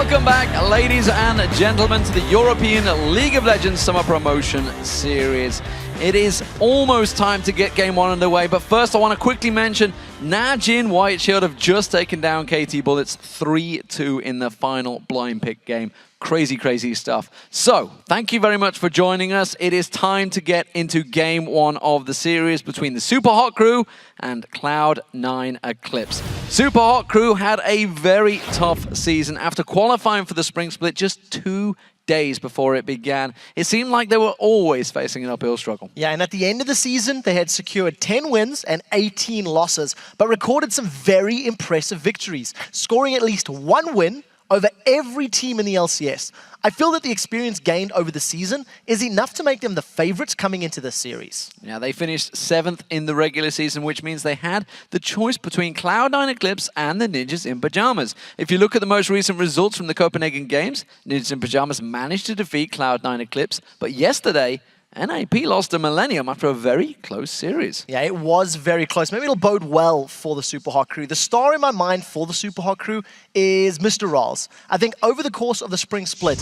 Welcome back, ladies and gentlemen, to the European League of Legends Summer Promotion Series. It is almost time to get Game 1 underway, but first I want to quickly mention Najin White Shield have just taken down KT Bullets 3-2 in the final blind pick game. Crazy, crazy stuff. So, thank you very much for joining us. It is time to get into Game 1 of the series between the Super Hot Crew and Cloud9 Eclipse. Super Hot Crew had a very tough season after qualifying for the Spring Split just 2 days before it began. It seemed like they were always facing an uphill struggle. Yeah, and at the end of the season, they had secured 10 wins and 18 losses, but recorded some very impressive victories, scoring at least 1 win over every team in the LCS. I feel that the experience gained over the season is enough to make them the favorites coming into this series. Yeah, they finished 7th in the regular season, which means they had the choice between Cloud9 Eclipse and the Ninjas in Pajamas. If you look at the most recent results from the Copenhagen Games, Ninjas in Pajamas managed to defeat Cloud9 Eclipse, but yesterday, NIP lost to Millennium after a very close series. Yeah, it was very close. Maybe it'll bode well for the Super Hot Crew. The star in my mind for the Super Hot Crew is Mr. Rawls. I think over the course of the Spring Split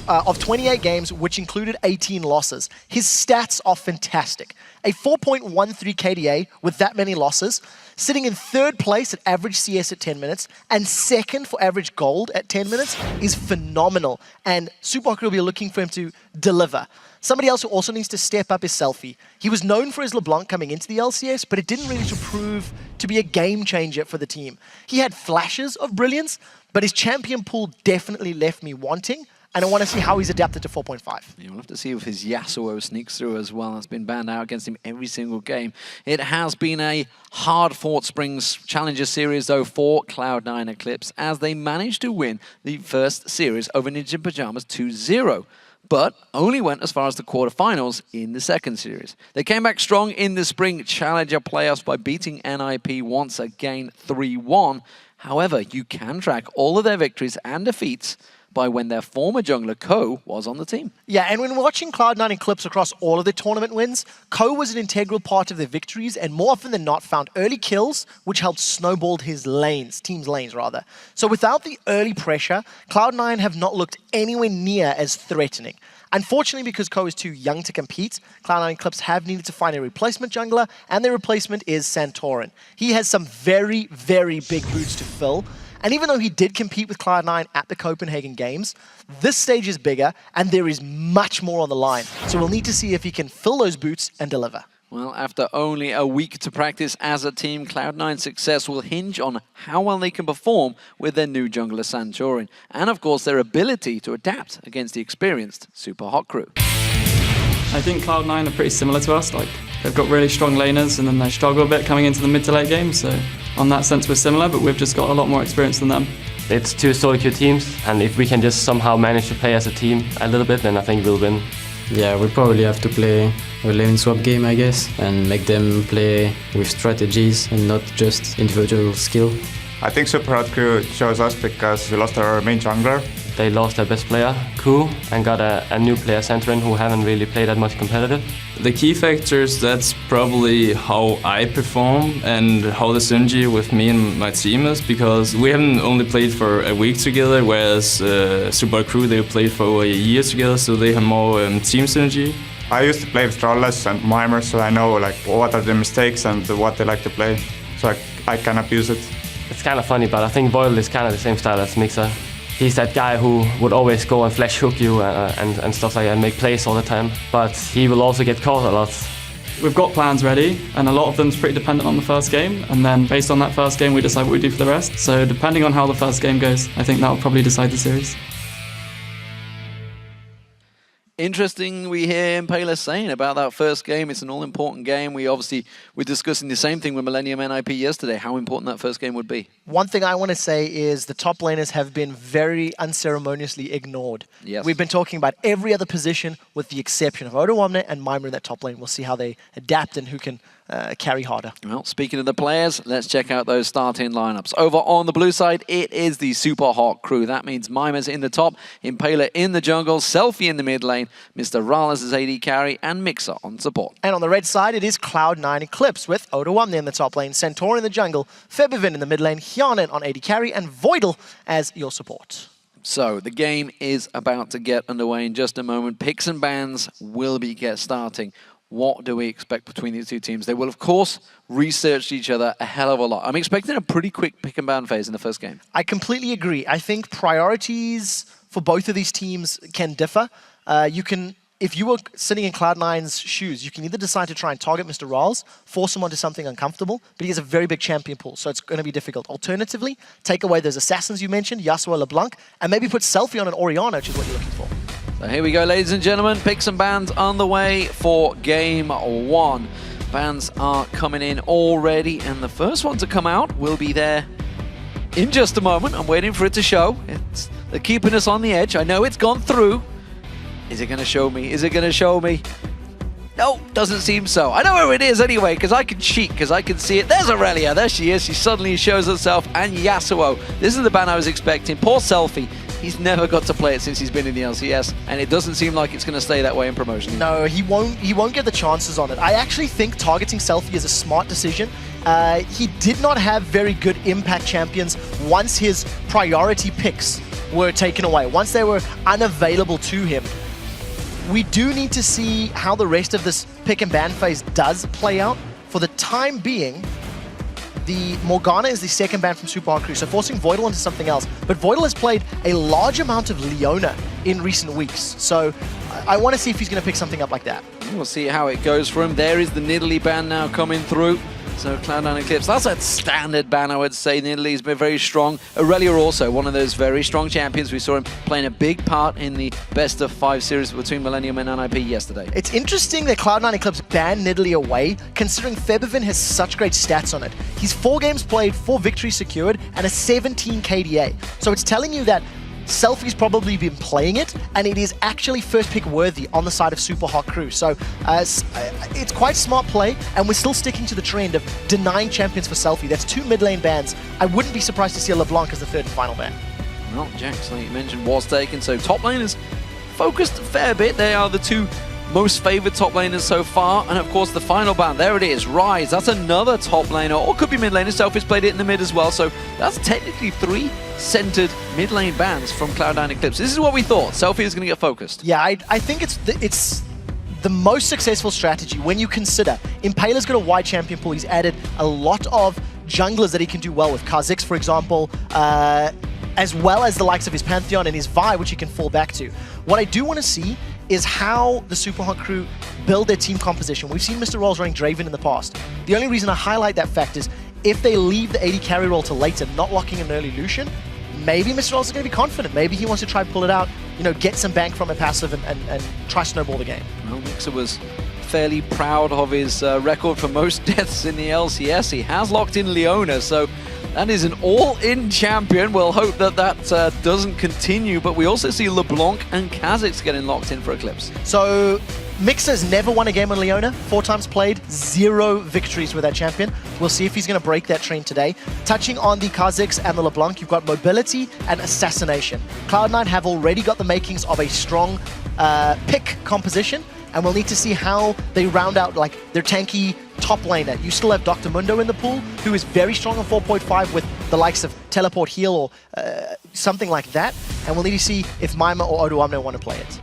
of 28 games, which included 18 losses, his stats are fantastic. A 4.13 KDA with that many losses, sitting in 3rd place at average CS at 10 minutes, and 2nd for average gold at 10 minutes is phenomenal. And Super Hot Crew will be looking for him to deliver. Somebody else who also needs to step up is Selfie. He was known for his LeBlanc coming into the LCS, but it didn't really prove to be a game changer for the team. He had flashes of brilliance, but his champion pool definitely left me wanting, and I want to see how he's adapted to 4.5. You'll have to see if his Yasuo sneaks through as well. That's been banned out against him every single game. It has been a hard-fought Springs Challenger series, though, for Cloud9 Eclipse, as they managed to win the first series over Ninja in Pajamas 2-0. But only went as far as the quarterfinals in the second series. They came back strong in the Spring Challenger playoffs by beating NIP once again 3-1. However, you can track all of their victories and defeats by when their former jungler, Ko, was on the team. Yeah, and when watching Cloud9 Eclipse across all of their tournament wins, Ko was an integral part of their victories and more often than not found early kills, which helped snowball his lanes, team's lanes rather. So without the early pressure, Cloud9 have not looked anywhere near as threatening. Unfortunately, because Ko is too young to compete, Cloud9 Eclipse have needed to find a replacement jungler, and their replacement is Santorin. He has some very, very big boots to fill. And even though he did compete with Cloud9 at the Copenhagen Games, this stage is bigger and there is much more on the line. So we'll need to see if he can fill those boots and deliver. Well, after only a week to practice as a team, Cloud9's success will hinge on how well they can perform with their new jungler Santorin. And of course, their ability to adapt against the experienced Super Hot Crew. I think Cloud9 are pretty similar to us. Like, they've got really strong laners and then they struggle a bit coming into the mid to late game. So on that sense, we're similar, but we've just got a lot more experience than them. It's 2 solo queue teams, and if we can just somehow manage to play as a team a little bit, then I think we'll win. Yeah, we probably have to play a lane swap game, I guess, and make them play with strategies and not just individual skill. I think Super Hot Crew chose us because we lost our main jungler. They lost their best player, Ku, and got a new player, Santorin, who haven't really played that much competitive. The key factors, that's probably how I perform and how the synergy with me and my team is, because we haven't only played for a week together, whereas Super Crew, they played for over a year together, so they have more team synergy. I used to play with Trollers and Mimers, so I know like what are the mistakes and what they like to play, so I can abuse it. It's kind of funny, but I think Voidal is kind of the same style as Mixer. He's that guy who would always go and flash hook you and stuff like that and make plays all the time. But he will also get caught a lot. We've got plans ready, and a lot of them's pretty dependent on the first game. And then based on that first game, we decide what we do for the rest. So depending on how the first game goes, I think that'll probably decide the series. Interesting, we hear Impaler saying about that first game. It's an all-important game. We're discussing the same thing with Millennium NIP yesterday, how important that first game would be. One thing I want to say is the top laners have been very unceremoniously ignored. Yes. We've been talking about every other position with the exception of Odoamne and Mimer in that top lane. We'll see how they adapt and who can carry harder. Well, speaking of the players, let's check out those starting lineups. Over on the blue side, it is the Super Hot Crew. That means Mimers in the top, Impaler in the jungle, Selfie in the mid lane, Mr. Rallis as AD carry, and Mixer on support. And on the red side, it is Cloud9 Eclipse with Odoamne in the top lane, Santorin in the jungle, Febivin in the mid lane, Hyanin on AD carry, and Voidal as your support. So the game is about to get underway in just a moment. Picks and bans will be starting. What do we expect between these two teams? They will, of course, research each other a hell of a lot. I'm expecting a pretty quick pick and ban phase in the first game. I completely agree. I think priorities for both of these teams can differ. If you were sitting in Cloud9's shoes, you can either decide to try and target Mr. Rals, force him onto something uncomfortable, but he has a very big champion pool, so it's going to be difficult. Alternatively, take away those assassins you mentioned, Yasuo, LeBlanc, and maybe put Selfie on an Orianna, which is what you're looking for. So here we go, ladies and gentlemen. Picks and bans on the way for game 1. Bans are coming in already, and the first one to come out will be there in just a moment. I'm waiting for it to show. They're keeping us on the edge. I know it's gone through. Is it going to show me? Is it going to show me? No, doesn't seem so. I know where it is anyway, because I can cheat, because I can see it. There's Aurelia. There she is. She suddenly shows herself. And Yasuo. This is the ban I was expecting. Poor Selfie. He's never got to play it since he's been in the LCS, and it doesn't seem like it's going to stay that way in promotion. No, he won't get the chances on it. I actually think targeting Selfie is a smart decision. He did not have very good impact champions once his priority picks were taken away, once they were unavailable to him. We do need to see how the rest of this pick and ban phase does play out. For the time being, the Morgana is the second ban from Super Hard Crew, so forcing Voidal into something else. But Voidal has played a large amount of Leona in recent weeks, so I want to see if he's going to pick something up like that. We'll see how it goes for him. There is the Nidalee ban now coming through. So Cloud9 Eclipse, that's a standard ban, I would say. Nidalee's been very strong. Aurelia also, one of those very strong champions. We saw him playing a big part in the best of 5 series between Millennium and NIP yesterday. It's interesting that Cloud9 Eclipse banned Nidalee away, considering Febiven has such great stats on it. He's 4 games played, 4 victories secured, and a 17 KDA. So it's telling you that Selfie's probably been playing it, and it is actually first pick worthy on the side of Super Hot Crew. So it's quite smart play, and we're still sticking to the trend of denying champions for Selfie. That's 2 mid lane bans. I wouldn't be surprised to see a LeBlanc as the third and final ban. Well, Jax, like you mentioned, was taken, so top laners focused a fair bit. They are the 2 most favored top laners so far, and of course the final ban, there it is, Rise. That's another top laner, or could be mid laner. Selfie's played it in the mid as well, so that's technically 3 centered mid lane bans from Cloud9 Eclipse. This is what we thought. Selfie is going to get focused. Yeah, I think it's the most successful strategy when you consider Impaler's got a wide champion pool. He's added a lot of junglers that he can do well with. Kha'Zix, for example, as well as the likes of his Pantheon and his Vi, which he can fall back to. What I do want to see is how the Super Hot Crew build their team composition. We've seen Mr. Rolls running Draven in the past. The only reason I highlight that fact is if they leave the 80 carry role to later, not locking an early Lucian, maybe Mr. Rolls is going to be confident. Maybe he wants to try and pull it out, you know, get some bank from a passive and try snowball the game. Well, Mixer was fairly proud of his record for most deaths in the LCS. He has locked in Leona, so that is an all-in champion. We'll hope that doesn't continue, but we also see LeBlanc and Kha'Zix getting locked in for Eclipse. So Mixer's never won a game on Leona, 4 times played, 0 victories with that champion. We'll see if he's going to break that trend today. Touching on the Kha'Zix and the LeBlanc, you've got mobility and assassination. Cloud9 have already got the makings of a strong pick composition, and we'll need to see how they round out like their tanky top laner. You still have Dr. Mundo in the pool, who is very strong on 4.5 with the likes of Teleport Heal or something like that. And we'll need to see if Mima or Odoamne want to play it.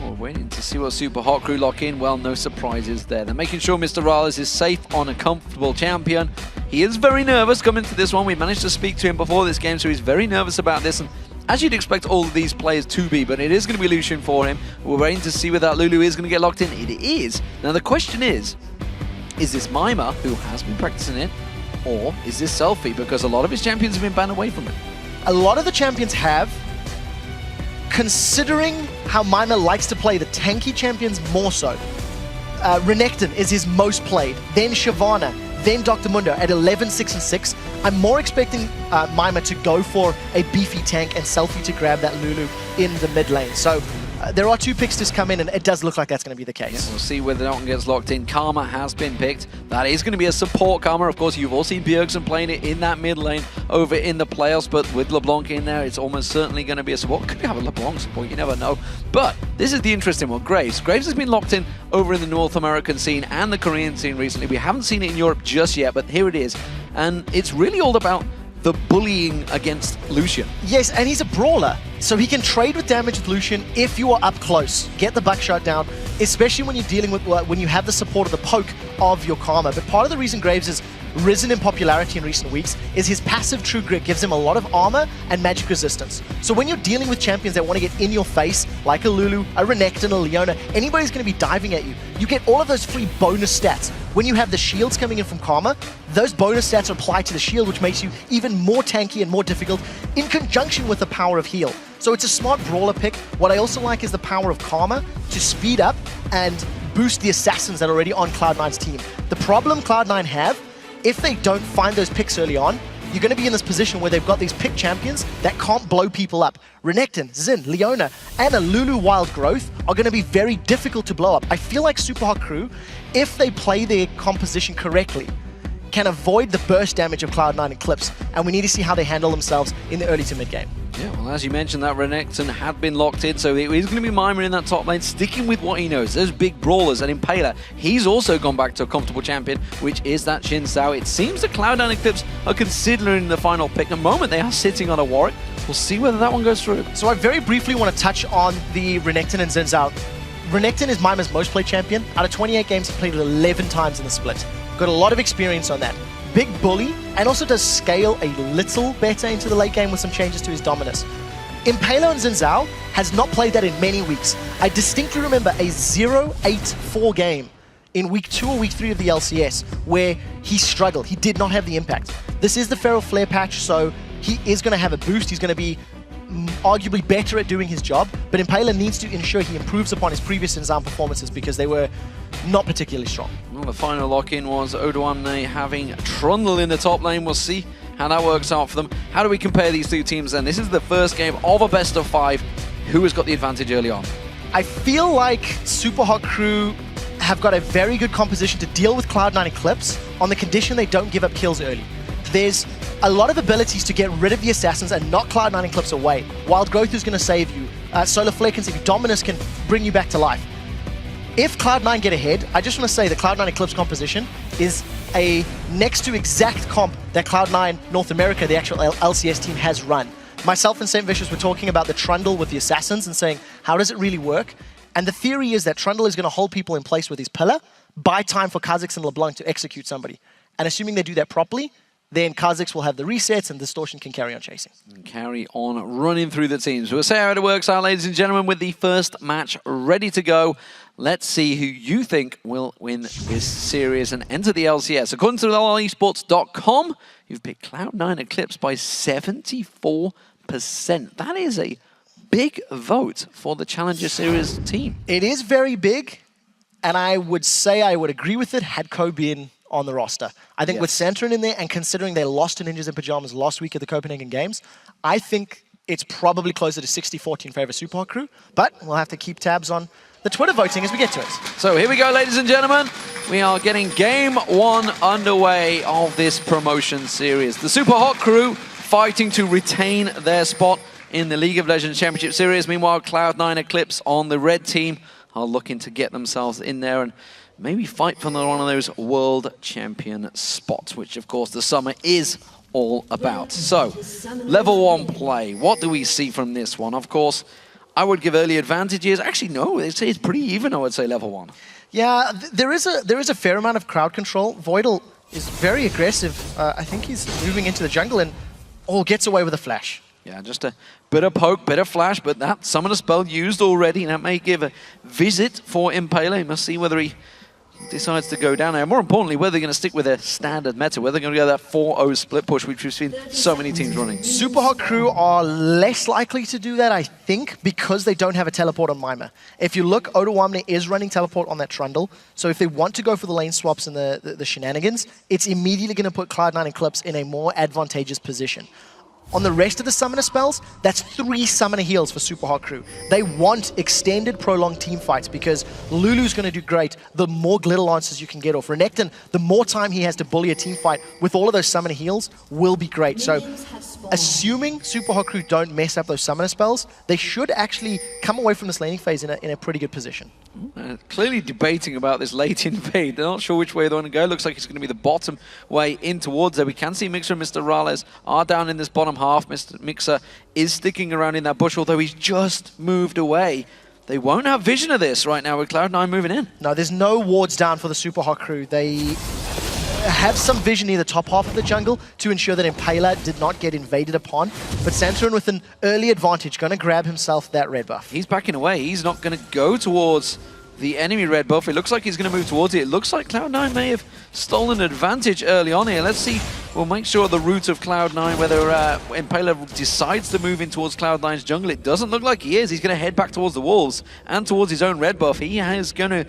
We're waiting to see what Super Hot Crew lock in. Well, no surprises there. They're making sure Mr. Rales is safe on a comfortable champion. He is very nervous coming to this one. We managed to speak to him before this game, so he's very nervous about this. And as you'd expect all of these players to be, but it is going to be Lucian for him. We're waiting to see whether Lulu is going to get locked in. It is. Now the question is this Mima, who has been practicing it, or is this Selfie? Because a lot of his champions have been banned away from it. A lot of the champions have. Considering how Mima likes to play the tanky champions more so, Renekton is his most played, then Shyvana, then Dr. Mundo at 11, 6, and 6. I'm more expecting Mima to go for a beefy tank and Selfie to grab that Lulu in the mid lane. So there are 2 picks to come in, and it does look like that's going to be the case. Yeah, we'll see whether that one gets locked in. Karma has been picked. That is going to be a support Karma. Of course, you've all seen Bjergsen playing it in that mid lane over in the playoffs, but with LeBlanc in there, it's almost certainly going to be a support. Could have a LeBlanc support, you never know. But this is the interesting one. Graves. Graves has been locked in over in the North American scene and the Korean scene recently. We haven't seen it in Europe just yet, but here it is. And it's really all about the bullying against Lucian. Yes, and he's a brawler, so he can trade with damage with Lucian if you are up close. Get the buckshot down, especially when you're dealing with, when you have the support of the poke of your Karma. But part of the reason Graves has risen in popularity in recent weeks is his passive True Grit gives him a lot of armor and magic resistance. So when you're dealing with champions that want to get in your face, like a Lulu, a Renekton, a Leona, anybody's going to be diving at you, you get all of those free bonus stats. When you have the shields coming in from Karma, those bonus stats apply to the shield, which makes you even more tanky and more difficult in conjunction with the power of heal. So it's a smart brawler pick. What I also like is the power of Karma to speed up and boost the assassins that are already on Cloud9's team. The problem Cloud9 have, if they don't find those picks early on, you're going to be in this position where they've got these pick champions that can't blow people up. Renekton, Xin, Leona, and a Lulu Wild Growth are going to be very difficult to blow up. I feel like Super Hot Crew, if they play their composition correctly, can avoid the burst damage of Cloud9 Eclipse, and we need to see how they handle themselves in the early to mid game. Yeah, well, as you mentioned, that Renekton had been locked in, so he's going to be Mimer in that top lane, sticking with what he knows. Those big brawlers, and Impaler, he's also gone back to a comfortable champion, which is that Xin Zhao. It seems the Cloud9 Eclipse are considering the final pick. At the moment, they are sitting on a Warwick. We'll see whether that one goes through. So I very briefly want to touch on the Renekton and Xin Zhao. Renekton is Mimer's most played champion. Out of 28 games, he played it 11 times in the split. Got a lot of experience on that. Big bully, and also does scale a little better into the late game with some changes to his dominance. Impaler and Xin Zhao has not played that in many weeks. I distinctly remember a 0-8-4 game in week 2 or week 3 of the LCS where he struggled. He did not have the impact. This is the Feral Flare patch, so he is going to have a boost. He's going to be arguably better at doing his job, but Impaler needs to ensure he improves upon his previous Xin Zhao performances because they were not particularly strong. Well, the final lock-in was Odoamne having Trundle in the top lane. We'll see how that works out for them. How do we compare these two teams then? This is the first game of a best of 5. Who has got the advantage early on? I feel like Super Hot Crew have got a very good composition to deal with Cloud9 Eclipse on the condition they don't give up kills early. There's a lot of abilities to get rid of the assassins and knock Cloud9 Eclipse away. Wild Growth is going to save you. Solar Flare can save you. Dominus can bring you back to life. If Cloud9 get ahead, I just want to say the Cloud9 Eclipse composition is a next to exact comp that Cloud9 North America, the actual LCS team, has run. Myself and St. Vicious were talking about the Trundle with the assassins and saying, how does it really work? And the theory is that Trundle is going to hold people in place with his pillar, buy time for Kha'Zix and LeBlanc to execute somebody. And assuming they do that properly, then Kha'Zix will have the resets and Distortion can carry on chasing. And carry on running through the teams. We'll see how it works out, ladies and gentlemen, with the first match ready to go. Let's see who you think will win this series and enter the LCS. According to LLesports.com, you've picked Cloud9 Eclipse by 74%. That is a big vote for the Challenger Series team. It is very big, and I would say I would agree with it had Ko been on the roster. I think with Santorin in there, and considering they lost to Ninjas in Pajamas last week at the Copenhagen Games, I think it's probably closer to 60-40 in favor of Super Hot Crew, but we'll have to keep tabs on the Twitter voting as we get to it. So here we go, ladies and gentlemen. We are getting game 1 underway of this promotion series. The Super Hot Crew fighting to retain their spot in the League of Legends Championship Series. Meanwhile, Cloud9 Eclipse on the red team are looking to get themselves in there and maybe fight for one of those world champion spots, which of course the summer is all about. So, level 1 play. What do we see from this one? Of course, I would give early advantages. Actually, no, it's pretty even, I would say, level 1. Yeah, there is a fair amount of crowd control. Voidal is very aggressive. I think he's moving into the jungle and gets away with a flash. Yeah, just a bit of poke, bit of flash, but that summoner spell used already. That may give a visit for Impaler. He must see whether he decides to go down there. More importantly, whether they're going to stick with their standard meta, whether they're going to go that 4-0 split push, which we've seen so many teams running. Super Hot Crew are less likely to do that, I think, because they don't have a teleport on Mimer. If you look, Odoamne is running teleport on that Trundle, so if they want to go for the lane swaps and the shenanigans, it's immediately going to put Cloud9 Eclipse in a more advantageous position. On the rest of the summoner spells, that's 3 summoner heals for Super Hot Crew. They want extended, prolonged team fights because Lulu's going to do great the more glitter lances you can get off. Renekton, the more time he has to bully a team fight with all of those summoner heals will be great. So assuming Super Hot Crew don't mess up those summoner spells, they should actually come away from this laning phase in a pretty good position. Clearly debating about this late invade. They're not sure which way they want to go. Looks like it's going to be the bottom way in towards there. We can see Mixer and Mr. Rales are down in this bottom half. Mr. Mixer is sticking around in that bush, although he's just moved away. They won't have vision of this right now with Cloud9 moving in. No, there's no wards down for the Super Hot Crew. They have some vision near the top half of the jungle to ensure that Impaler did not get invaded upon. But Santorin with an early advantage, going to grab himself that red buff. He's backing away. He's not going to go towards the enemy red buff. It looks like he's going to move towards it. It looks like Cloud9 may have stolen advantage early on here. Let's see. We'll make sure the route of Cloud9, whether Impaler decides to move in towards Cloud9's jungle. It doesn't look like he is. He's going to head back towards the walls and towards his own red buff. He is going to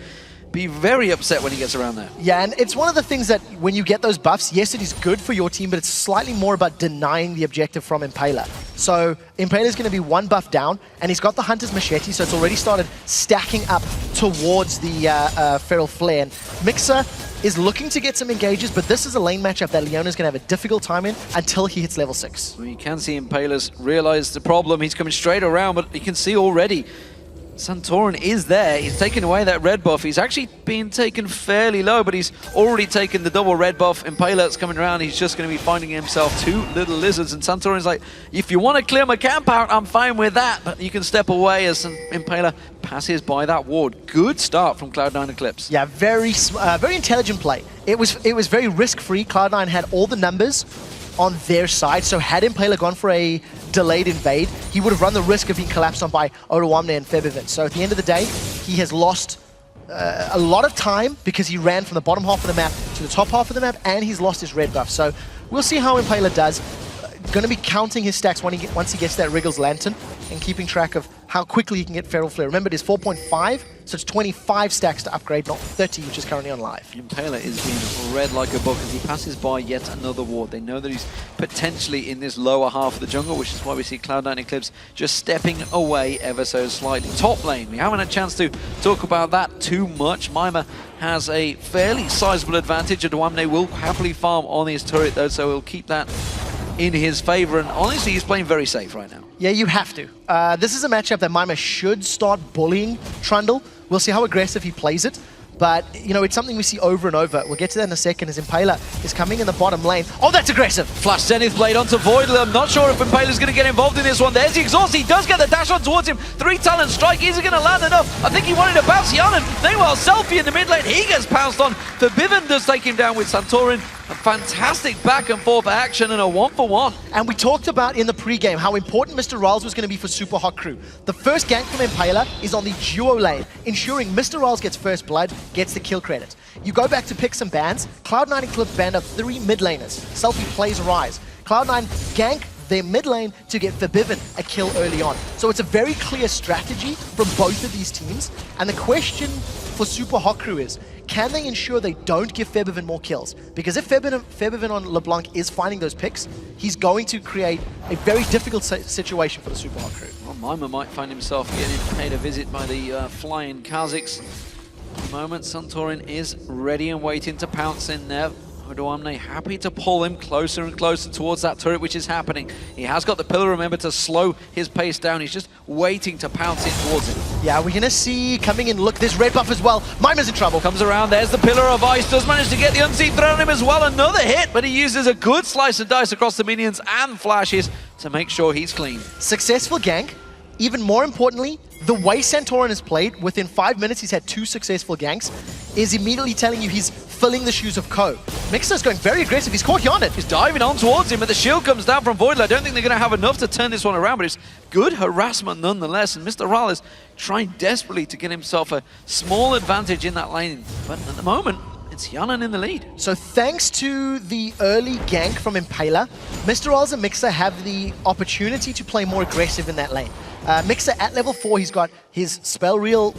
be very upset when he gets around there. Yeah, and it's one of the things that when you get those buffs, yes, it is good for your team, but it's slightly more about denying the objective from Impaler. So Impaler's going to be one buff down, and he's got the Hunter's Machete, so it's already started stacking up towards the Feral Flare. And Mixer is looking to get some engages, but this is a lane matchup that Leona's going to have a difficult time in until he hits level 6. Well, you can see Impaler's realize the problem. He's coming straight around, but you can see already Santorin is there. He's taken away that red buff. He's actually been taken fairly low, but he's already taken the double red buff. Impaler's coming around. He's just going to be finding himself 2 little lizards, and Santorin's like, if you want to clear my camp out, I'm fine with that, but you can step away as Impaler passes by that ward. Good start from Cloud9 Eclipse. Yeah, very intelligent play. It was very risk-free. Cloud9 had all the numbers on their side, so had Impaler gone for a delayed invade, he would have run the risk of being collapsed on by Odoamne and Febivin. So at the end of the day, he has lost a lot of time because he ran from the bottom half of the map to the top half of the map, and he's lost his red buff. So we'll see how Impaler does. Going to be counting his stacks once he gets that Wriggles Lantern and keeping track of how quickly he can get Feral Flare. Remember, it is 4.5, so it's 25 stacks to upgrade, not 30, which is currently on live. Impaler is being read like a book as he passes by yet another ward. They know that he's potentially in this lower half of the jungle, which is why we see Cloud9 Eclipse just stepping away ever so slightly. Top lane, we haven't had a chance to talk about that too much. Mima has a fairly sizable advantage. Odoamne will happily farm on his turret though, so he'll keep that in his favor, and honestly, he's playing very safe right now. Yeah, you have to. This is a matchup that Mima should start bullying Trundle. We'll see how aggressive he plays it, but you know, it's something we see over and over. We'll get to that in a second as Impaler is coming in the bottom lane. Oh, that's aggressive! Flash Zenith Blade onto Voidler. I'm not sure if Impaler's going to get involved in this one. There's the exhaust. He does get the dash on towards him. 3 talent strike. Is he going to land enough? I think he wanted to bounce Yanan. Meanwhile, Selfie in the mid lane. He gets pounced on. Forbidden does take him down with Santorin. A fantastic back and forth action and a 1-for-1. And we talked about in the pre-game how important Mr. Riles was going to be for Super Hot Crew. The first gank from Impaler is on the duo lane, ensuring Mr. Riles gets first blood, gets the kill credit. You go back to pick some bans. Cloud9 Eclipse banned up 3 mid laners. Selfie plays Rise. Cloud9 gank their mid lane to get Forbidden a kill early on. So it's a very clear strategy from both of these teams. And the question for Super Hot Crew is, can they ensure they don't give Febivin more kills? Because if Febivin on LeBlanc is finding those picks, he's going to create a very difficult situation for the Super Hot Crew. Well, Mima might find himself getting paid a visit by the flying Kazakhs. At the moment, Santorin is ready and waiting to pounce in there. Odoamne happy to pull him closer and closer towards that turret, which is happening. He has got the pillar, remember, to slow his pace down. He's just waiting to pounce in towards him. Yeah, we're going to see coming in, look, this red buff as well. Mima's in trouble. Comes around, there's the pillar of ice, does manage to get the unseen thrown on him as well. Another hit, but he uses a good slice and dice across the minions and flashes to make sure he's clean. Successful gank. Even more importantly, the way Santorin has played, within 5 minutes he's had 2 successful ganks, is immediately telling you he's filling the shoes of Ko. Mixer's going very aggressive, he's caught Yanan. He's diving on towards him, but the shield comes down from Voidler. I don't think they're going to have enough to turn this one around, but it's good harassment nonetheless, and Mr. Ral is trying desperately to get himself a small advantage in that lane, but at the moment, it's Yanan in the lead. So thanks to the early gank from Impaler, Mr. Rals and Mixer have the opportunity to play more aggressive in that lane. Mixer at level 4, he's got his spell reel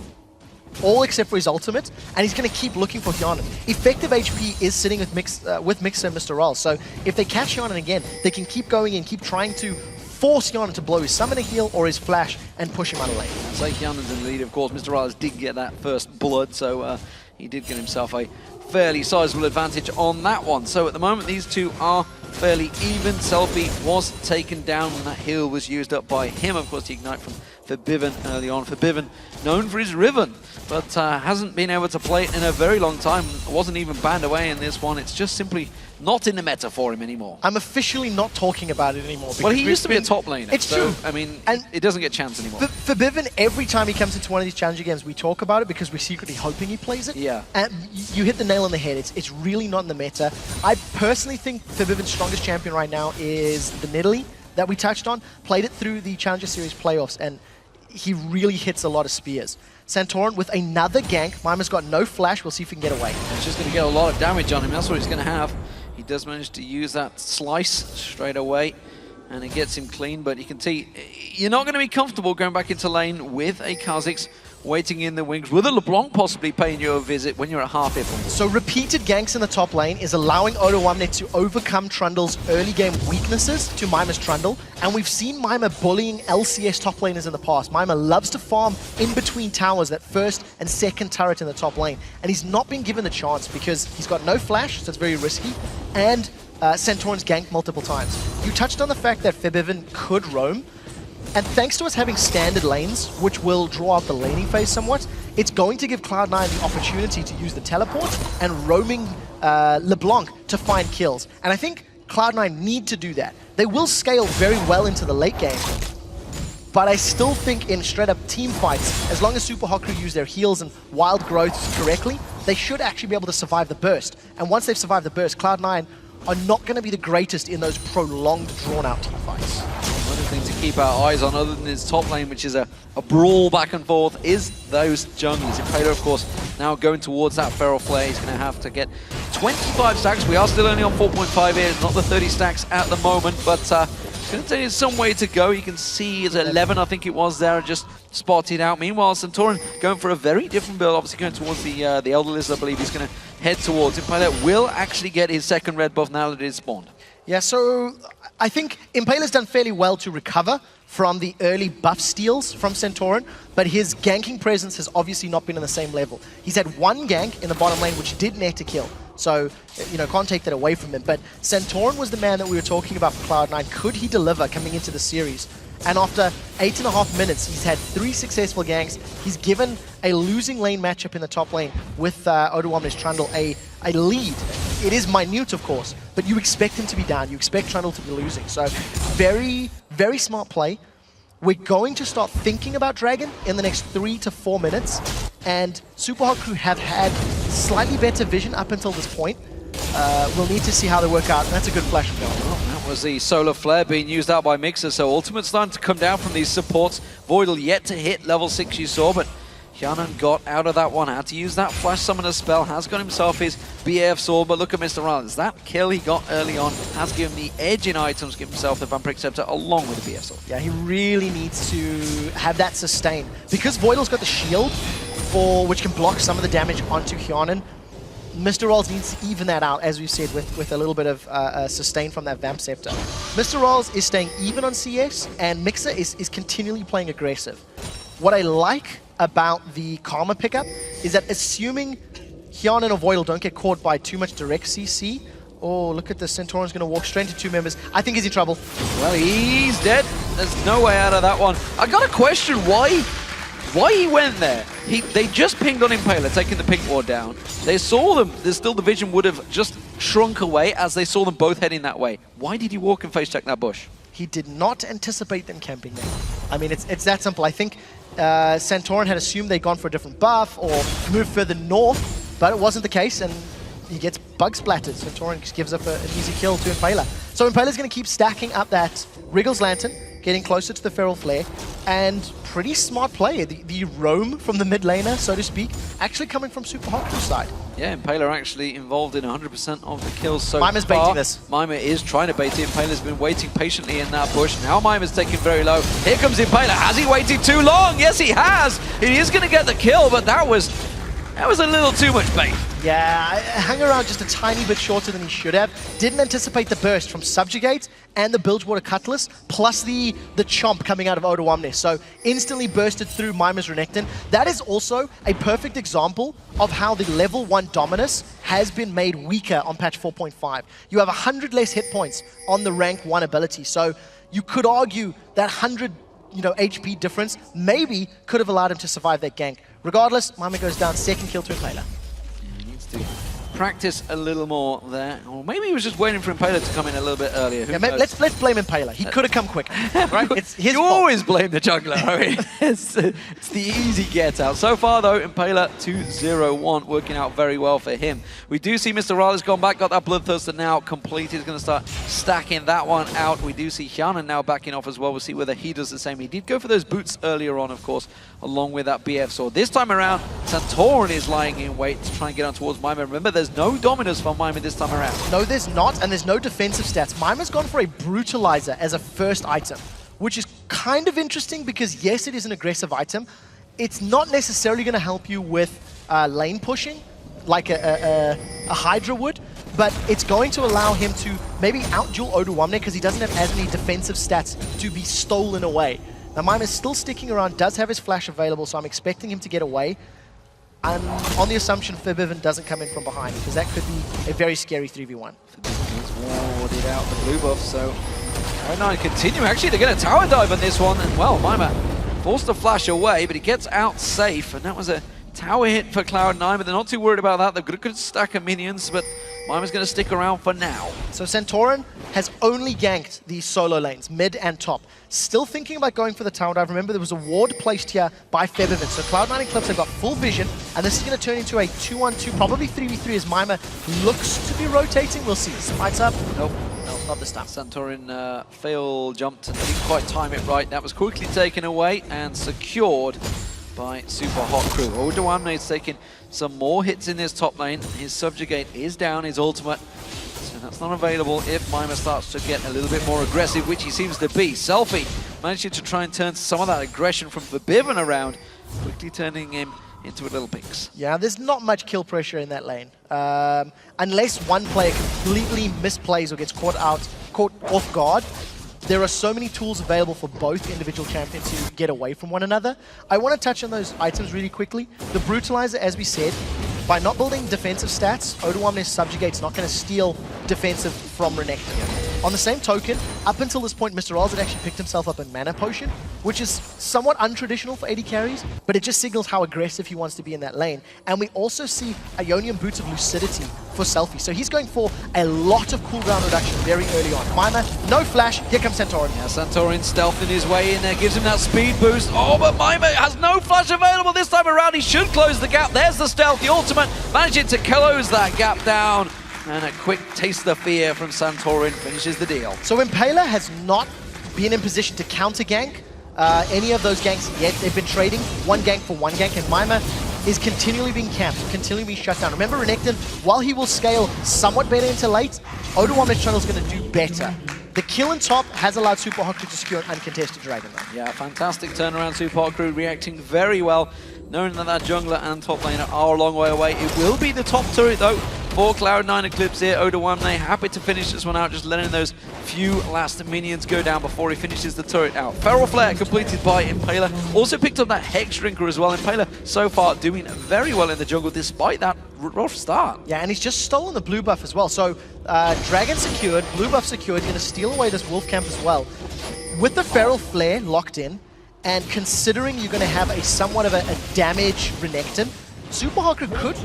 all except for his ultimate, and he's going to keep looking for Yanan. Effective HP is sitting with Mixer and Mr. Rals, so if they catch Yanan again, they can keep going and keep trying to force Yanan to blow his summoner heal or his flash and push him out of lane. So Yanan's in the lead, of course. Mr. Rals did get that first blood, so he did get himself a fairly sizable advantage on that one. So at the moment, these two are fairly even. Selfie was taken down when that heal was used up by him. Of course, the ignite from Forbiven early on. Forbiven, known for his Riven, but hasn't been able to play it in a very long time. Wasn't even banned away in this one. It's just simply not in the meta for him anymore. I'm officially not talking about it anymore. Well, he used to be a top laner. It's so, true. I mean, And it doesn't get a chance anymore. Forbiven, every time he comes into one of these challenger games, we talk about it because we're secretly hoping he plays it. Yeah. And you hit the nail on the head. It's really not in the meta. I personally think Forbiven's strongest champion right now is the Nidalee that we touched on. Played it through the Challenger Series playoffs, and he really hits a lot of spears. Santorin with another gank. Mimer's got no flash. We'll see if he can get away. He's just going to get a lot of damage on him. That's what he's going to have. He does manage to use that slice straight away, and it gets him clean. But you can see, you're not going to be comfortable going back into lane with a Kha'Zix waiting in the wings, with a LeBlanc possibly paying you a visit when you're at half hit. So repeated ganks in the top lane is allowing Odoamne to overcome Trundle's early game weaknesses to Mimer's Trundle, and we've seen Mimer bullying LCS top laners in the past. Mimer loves to farm in between towers, that first and second turret in the top lane, and he's not been given the chance because he's got no flash, so it's very risky, and Santorin's ganked multiple times. You touched on the fact that Forbiven could roam, and thanks to us having standard lanes, which will draw out the laning phase somewhat, it's going to give Cloud9 the opportunity to use the teleport and roaming LeBlanc to find kills. And I think Cloud9 need to do that. They will scale very well into the late game, but I still think in straight-up team fights, as long as Super Haku use their heals and wild growths correctly, they should actually be able to survive the burst. And once they've survived the burst, Cloud9 are not going to be the greatest in those prolonged, drawn-out team fights. Another thing to keep our eyes on, other than his top lane, which is a brawl back and forth, is those junglers. Impaler, of course, now going towards that Feral Flare. He's going to have to get 25 stacks. We are still only on 4.5 here, not the 30 stacks at the moment, but it's going to take some way to go. You can see it's 11, I think it was there, just spotted out. Meanwhile, Santorin going for a very different build, obviously going towards the Elder Lizard, I believe he's going to head towards. Impaler will actually get his second red buff now that it is spawned. Yeah, so I think Impaler's done fairly well to recover from the early buff steals from Santorin, but his ganking presence has obviously not been on the same level. He's had one gank in the bottom lane, which did net a kill. So, you know, can't take that away from him. But Santorin was the man that we were talking about for Cloud9. Could he deliver coming into the series? And after 8.5 minutes, he's had 3 successful ganks. He's given a losing lane matchup in the top lane with Odoamne's Trundle a lead. It is minute, of course, but you expect him to be down. You expect Trundle to be losing. So very, very smart play. We're going to start thinking about Dragon in the next 3 to 4 minutes. And Super Haku have had slightly better vision up until this point. We'll need to see how they work out. And that's a good flash from Gal. That was the Solar Flare being used out by Mixer, so Ultimate's starting to come down from these supports. Voidal yet to hit level 6, you saw, but Hyanan got out of that one, had to use that Flash Summoner spell, has got himself his BAF sword, but look at Mr. Rollins. That kill he got early on has given the edge in items, give himself the Vampiric Scepter along with the BAF sword. Yeah, he really needs to have that sustain. Because Voidal's got the shield, which can block some of the damage onto Hyanan, Mr. Rolls needs to even that out, as we've said, with a little bit of sustain from that Vamp Scepter. Mr. Rolls is staying even on CS, and Mixer is continually playing aggressive. What I like about the Karma pickup is that assuming Hyanan or Voidal don't get caught by too much direct CC, oh, look at this, Santorin's going to walk straight into 2 members. I think he's in trouble. Well, he's dead. There's no way out of that one. I got a question, why he went there? They just pinged on Impaler, taking the pink ward down. They saw them. Still the vision would have just shrunk away as they saw them both heading that way. Why did he walk and face check that bush? He did not anticipate them camping there. I mean, it's that simple. I think Santorin had assumed they'd gone for a different buff or moved further north, but it wasn't the case, and he gets bug splattered. Santorin just gives up an easy kill to Impaler. So Impaler's going to keep stacking up that Wriggle's Lantern, getting closer to the Feral Flare, and pretty smart play. The roam from the mid laner, so to speak, actually coming from Super Haku's side. Yeah, Impaler actually involved in 100% of the kills so Mimer's far. baiting this. Mimer is trying to bait it. Impaler's been waiting patiently in that bush. Now Mimer's taking very low. Here comes Impaler. Has he waited too long? Yes, he has. He is going to get the kill, but that was a little too much bait. Yeah, hung around just a tiny bit shorter than he should have. Didn't anticipate the burst from Subjugate and the Bilgewater Cutlass, plus the chomp coming out of Odoamne. So instantly bursted through Mimer's Renekton. That is also a perfect example of how the level 1 Dominus has been made weaker on patch 4.5. You have 100 less hit points on the rank 1 ability. So you could argue that 100 HP difference maybe could have allowed him to survive that gank. Regardless, Mimer goes down, second kill to Impaler. To practice a little more there, or maybe he was just waiting for Impaler to come in a little bit earlier. Yeah, let's blame Impaler. He could have come quicker, right? It's his fault. always blame the jungler. I mean, it's the easy get out. So far though, Impaler 2-0-1 working out very well for him. We do see Mr. Rale's gone back, got that Bloodthirster now completed. He's going to start stacking that one out. We do see Hyanan now backing off as well. We'll see whether he does the same. He did go for those boots earlier on, of course, along with that BF sword. This time around, Santorin is lying in wait to try and get on towards Mimer. Remember, there's no Dominus from Mimer this time around. No, there's not, and there's no defensive stats. Mimer's gone for a Brutalizer as a first item, which is kind of interesting because, yes, it is an aggressive item. It's not necessarily going to help you with lane pushing like a Hydra would, but it's going to allow him to maybe out-duel Odoamne because he doesn't have as many defensive stats to be stolen away. Now, Mimer's still sticking around, does have his flash available, so I'm expecting him to get away. I'm on the assumption Forbidden doesn't come in from behind, because that could be a very scary 3v1. Forbidden is warded out the blue buff, so Cloud9 continue. Actually, they're going to tower dive on this one, and well, Mimer forced the flash away, but he gets out safe, and that was a tower hit for Cloud9, but they're not too worried about that. They've got a good stack of minions, but Mimer's going to stick around for now. So Santorin has only ganked these solo lanes, mid and top. Still thinking about going for the tower dive. Remember, there was a ward placed here by Febiven. So Cloud9 and Clips have got full vision, and this is going to turn into a 2-on-2, probably 3v3 as Mimer looks to be rotating. We'll see. Spites up. Nope. No, not this time. Santorin fail jumped and didn't quite time it right. That was quickly taken away and secured by Super Hot Crew. Odoamne is taking some more hits in this top lane. His Subjugate is down, his ultimate. So that's not available if Mimer starts to get a little bit more aggressive, which he seems to be. Selfie managing to try and turn some of that aggression from Forbidden around, quickly turning him into a little pinks. Yeah, there's not much kill pressure in that lane. Unless one player completely misplays or gets caught off guard, there are so many tools available for both individual champions to get away from one another. I want to touch on those items really quickly. The Brutalizer, as we said, by not building defensive stats, Odoamne's Subjugate's not going to steal defensive from Renekton. On the same token, up until this point, Mr. Ralls had actually picked himself up a Mana Potion, which is somewhat untraditional for AD carries, but it just signals how aggressive he wants to be in that lane. And we also see Ionian Boots of Lucidity for Selfie. So he's going for a lot of cooldown reduction very early on. Mimer, no flash, here comes Santorin. Yeah, Santorin stealthing his way in there, gives him that speed boost. Oh, but Mimer has no flash available this time around. He should close the gap. There's the stealth, the ultimate, managing to close that gap down. And a quick taste of fear from Santorin finishes the deal. So Impaler has not been in position to counter gank any of those ganks yet. They've been trading one gank for one gank, and Mimer is continually being camped, continually being shut down. Remember, Renekton, while he will scale somewhat better into late, Odoamne's channel is going to do better. The kill in top has allowed Super Hot Crew to secure an uncontested dragon though. Yeah, fantastic turnaround. Super Hot Crew reacting very well, knowing that jungler and top laner are a long way away. It will be the top turret though for Cloud9 Eclipse here. Odoamne happy to finish this one out, just letting those few last minions go down before he finishes the turret out. Feral Flare completed by Impaler. Also picked up that Hex Drinker as well. Impaler so far doing very well in the jungle despite that rough start. Yeah, and he's just stolen the blue buff as well. So Dragon secured, blue buff secured, going to steal away this Wolf Camp as well. With the Feral Flare locked in, and considering you're going to have a somewhat of a damage Renekton, Super Hot Crew could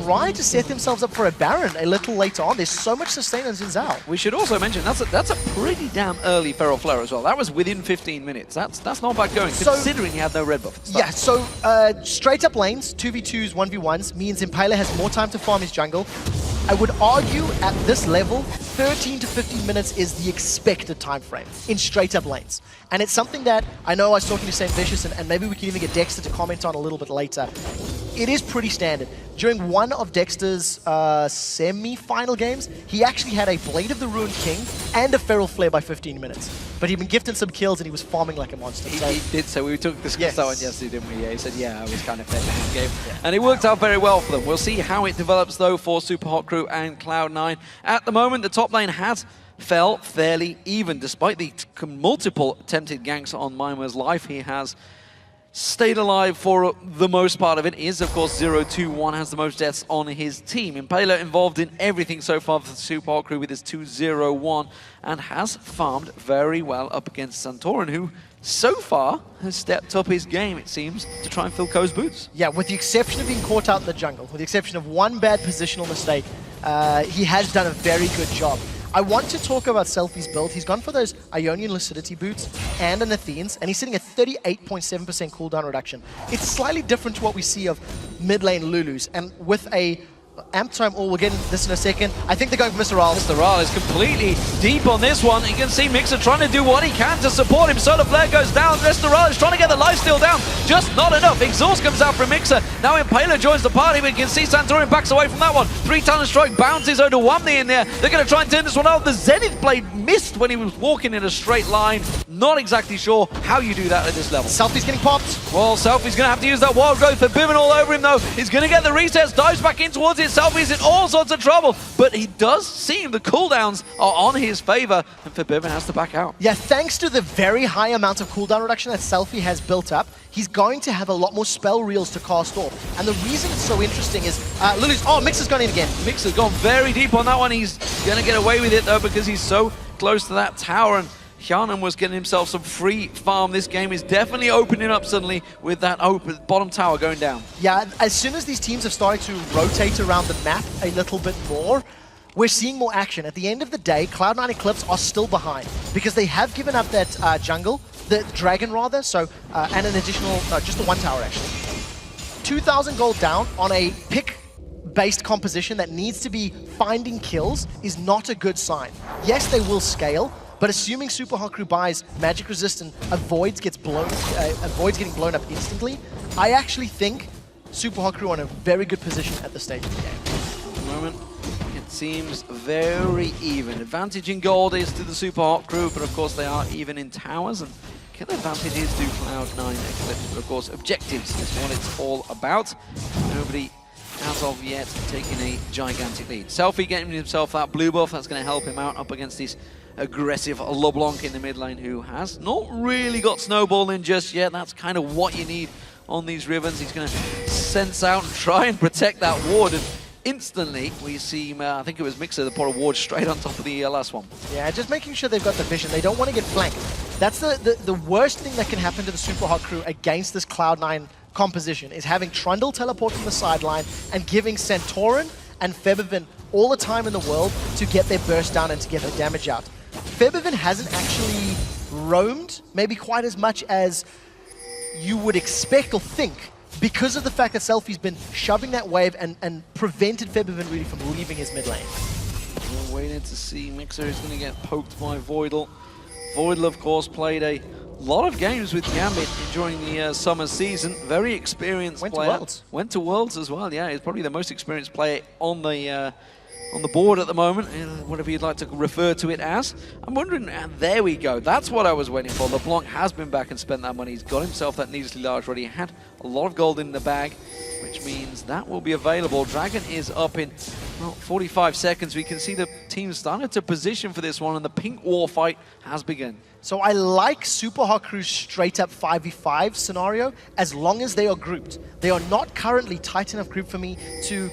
try to set themselves up for a Baron a little later on. There's so much sustain on Zinzao. We should also mention that's a pretty damn early Feral Flare as well. That was within 15 minutes. That's not bad going, considering he had no red buff. Yeah, so straight up lanes, 2v2s, 1v1s, means Impaler has more time to farm his jungle. I would argue at this level, 13 to 15 minutes is the expected time frame in straight up lanes. And it's something that I know I was talking to Saint Vicious, and maybe we can even get Dexter to comment on a little bit later. it is pretty standard. During one of Dexter's semi-final games, he actually had a Blade of the Ruined King and a Feral Flare by 15 minutes. But he'd been gifted some kills and he was farming like a monster. He did so. We discussed Yes. that one yesterday, didn't we? Yeah, he said, yeah, I was kind of fed in this game. And it worked out very well for them. We'll see how it develops, though, for Super Hot Crew and Cloud9. At the moment, the top lane has fell fairly even. Despite the multiple attempted ganks on Mimer's life, he has stayed alive for the most part of it. Is, of course, 0-2-1, has the most deaths on his team. Impaler involved in everything so far for the Super Hot Crew with his 2-0-1 and has farmed very well up against Santorin, who so far has stepped up his game, it seems, to try and fill Ko's boots. Yeah, with the exception of being caught out in the jungle, with the exception of one bad positional mistake, he has done a very good job. I want to talk about Selfie's build. He's gone for those Ionian Lucidity boots and an Athene's, and he's sitting at 38.7% cooldown reduction. It's slightly different to what we see of mid lane Lulus, and with a amp time, we'll get into this in a second. I think they're going for Mr. Ral. Mr. Ral is completely deep on this one. You can see Mixer trying to do what he can to support him. Solar Flare goes down. Mr. Ral is trying to get the lifesteal down. Just not enough. Exhaust comes out from Mixer. Now Impaler joins the party. We can see Santorin backs away from that one. 3-talent strike bounces over Wamney in there. They're going to try and turn this one out. The Zenith Blade missed when he was walking in a straight line. Not exactly sure how you do that at this level. Selfie's getting popped. Well, Selfie's going to have to use that wild growth for Bivin all over him, though. He's going to get the resets, dives back in towards it. Selfie's in all sorts of trouble, but he does seem the cooldowns are on his favor, and Forbidden has to back out. Yeah, thanks to the very high amount of cooldown reduction that Selfie has built up, he's going to have a lot more spell reels to cast off. And the reason it's so interesting is Lulu's. Oh, Mixer's gone in again. Mixer's gone very deep on that one. He's going to get away with it, though, because he's so close to that tower, and Hjarnan was getting himself some free farm. This game is definitely opening up suddenly with that open bottom tower going down. Yeah, as soon as these teams have started to rotate around the map a little bit more, we're seeing more action. At the end of the day, Cloud9 Eclipse are still behind because they have given up that jungle, the dragon rather, so and an additional, no, just the one tower actually. 2,000 gold down on a pick-based composition that needs to be finding kills is not a good sign. Yes, they will scale, but assuming Super Hot Crew buys magic resistant, avoids getting blown up instantly, I actually think Super Hot Crew are in a very good position at this stage of the game. At the moment, it seems very even. Advantage in gold is to the Super Hot Crew, but of course they are even in towers, and kill advantage is to Cloud9 Eclipse. But of course, objectives is what it's all about. Nobody as of yet taking a gigantic lead. Selfie getting himself that blue buff, that's going to help him out up against this aggressive LeBlanc in the mid lane, who has not really got snowballing just yet. That's kind of what you need on these ribbons. He's going to sense out and try and protect that ward, and instantly we see him, I think it was Mixer that put a ward straight on top of the last one. Yeah, just making sure they've got the vision. They don't want to get flanked. That's the worst thing that can happen to the Super Hot Crew against this Cloud9 composition, is having Trundle teleport from the sideline and giving Santorin and Febiven all the time in the world to get their burst down and to get their damage out. Febiven hasn't actually roamed maybe quite as much as you would expect or think, because of the fact that Selfie's been shoving that wave and prevented Febiven really from leaving his mid lane. We're waiting to see. Mixer is going to get poked by Voidal. Voidal, of course, played a lot of games with Gambit during the summer season. Very experienced player. Went to Worlds. Went to Worlds as well, yeah. He's probably the most experienced player on the board at the moment, whatever you'd like to refer to it as. I'm wondering, there we go. That's what I was waiting for. LeBlanc has been back and spent that money. He's got himself that needlessly large already. He had a lot of gold in the bag, which means that will be available. Dragon is up in, well, 45 seconds. We can see the team starting to position for this one, and the pink war fight has begun. So I like Super Hot Crew's straight up 5v5 scenario as long as they are grouped. They are not currently tight enough group for me to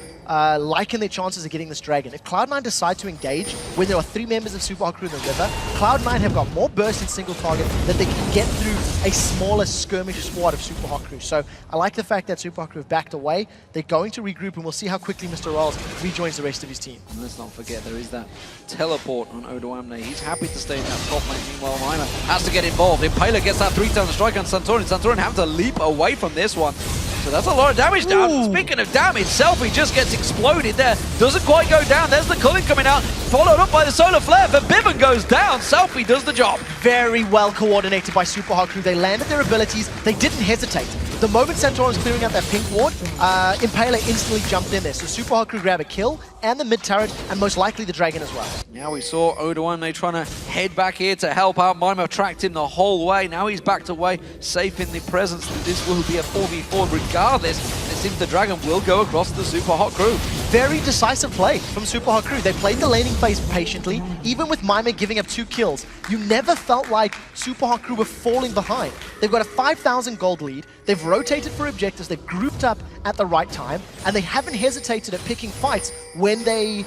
liken their chances of getting this dragon. If Cloud9 decide to engage when there are 3 members of Super Hot Crew in the river, Cloud9 have got more burst in single target that they can get through a smaller skirmish squad of Super Hot Crew. So I like the fact that Super Hot Crew have backed away. They're going to regroup, and we'll see how quickly Mr. Rolls rejoins the rest of his team. And let's not forget, there is that teleport on Odoamne. He's happy to stay in that top lane. Meanwhile, Miner has to get involved. Impaler gets that 3-talent strike on Santorin. Santorin have to leap away from this one. So that's a lot of damage down. Ooh. Speaking of damage, Selfie just gets exploded there. Doesn't quite go down. There's the culling coming out, followed up by the solar flare. But Bivin goes down. Selfie does the job. Very well coordinated by Super Hot Crew. They landed their abilities. They didn't hesitate. The moment Santorin's clearing out that pink ward, Impaler instantly jumped in there. So Super Hot Crew grab a kill and the mid turret, and most likely the dragon as well. Now we saw Odoamne trying to head back here to help out. Mima tracked him the whole way. Now he's backed away, safe in the presence. This will be a 4v4 regardless. It seems the dragon will go across the Super Hot Crew. Very decisive play from Super Hot Crew. They played the laning phase patiently. Even with Mima giving up 2 kills, you never felt like Super Hot Crew were falling behind. They've got a 5,000 gold lead. They've rotated for objectives. They've grouped up at the right time. And they haven't hesitated at picking fights when they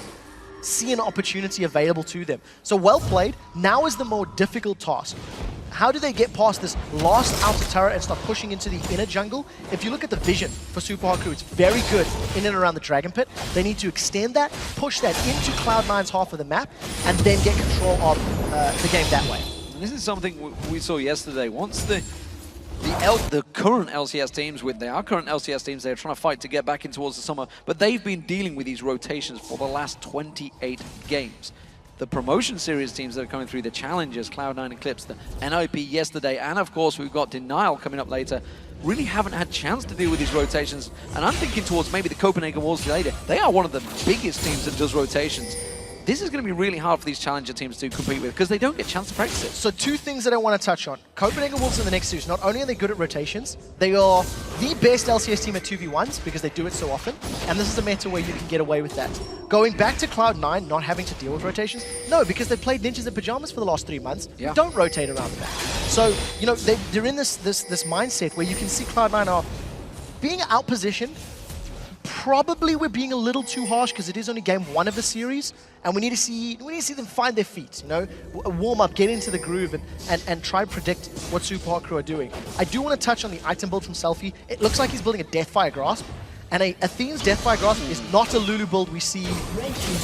see an opportunity available to them. So well played. Now is the more difficult task. How do they get past this last outer turret and start pushing into the inner jungle? If you look at the vision for Super Hot Crew, it's very good in and around the Dragon Pit. They need to extend that, push that into Cloud9's half of the map, and then get control of the game that way. And this is something we saw yesterday. Once the current LCS teams, they're trying to fight to get back in towards the summer, but they've been dealing with these rotations for the last 28 games. The promotion series teams that are coming through, the challengers, Cloud9 Eclipse, the NIP yesterday, and of course we've got Denial coming up later, really haven't had a chance to deal with these rotations. And I'm thinking towards maybe the Copenhagen Wolves later. They are one of the biggest teams that does rotations. This is going to be really hard for these challenger teams to compete with because they don't get a chance to practice it. So 2 things that I want to touch on. Copenhagen Wolves in the next series, not only are they good at rotations, they are the best LCS team at 2v1s because they do it so often, and this is a meta where you can get away with that. Going back to Cloud9 not having to deal with rotations, no, because they played ninjas in pajamas for the last 3 months. Yeah. Don't rotate around the map. So, you know, they're in this mindset where you can see Cloud9 are being outpositioned. Probably we're being a little too harsh because it is only game 1 of the series, and we need to see them find their feet, you know, warm up, get into the groove, and try and predict what Super Hot Crew are doing. I do want to touch on the item build from Selfie. It looks like he's building a Deathfire Grasp, and Athene's Deathfire Grasp is not a Lulu build we see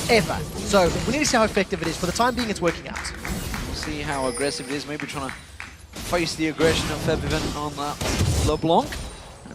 ever. So we need to see how effective it is. For the time being, it's working out. We'll see how aggressive it is. Maybe trying to face the aggression of Febiven on that LeBlanc.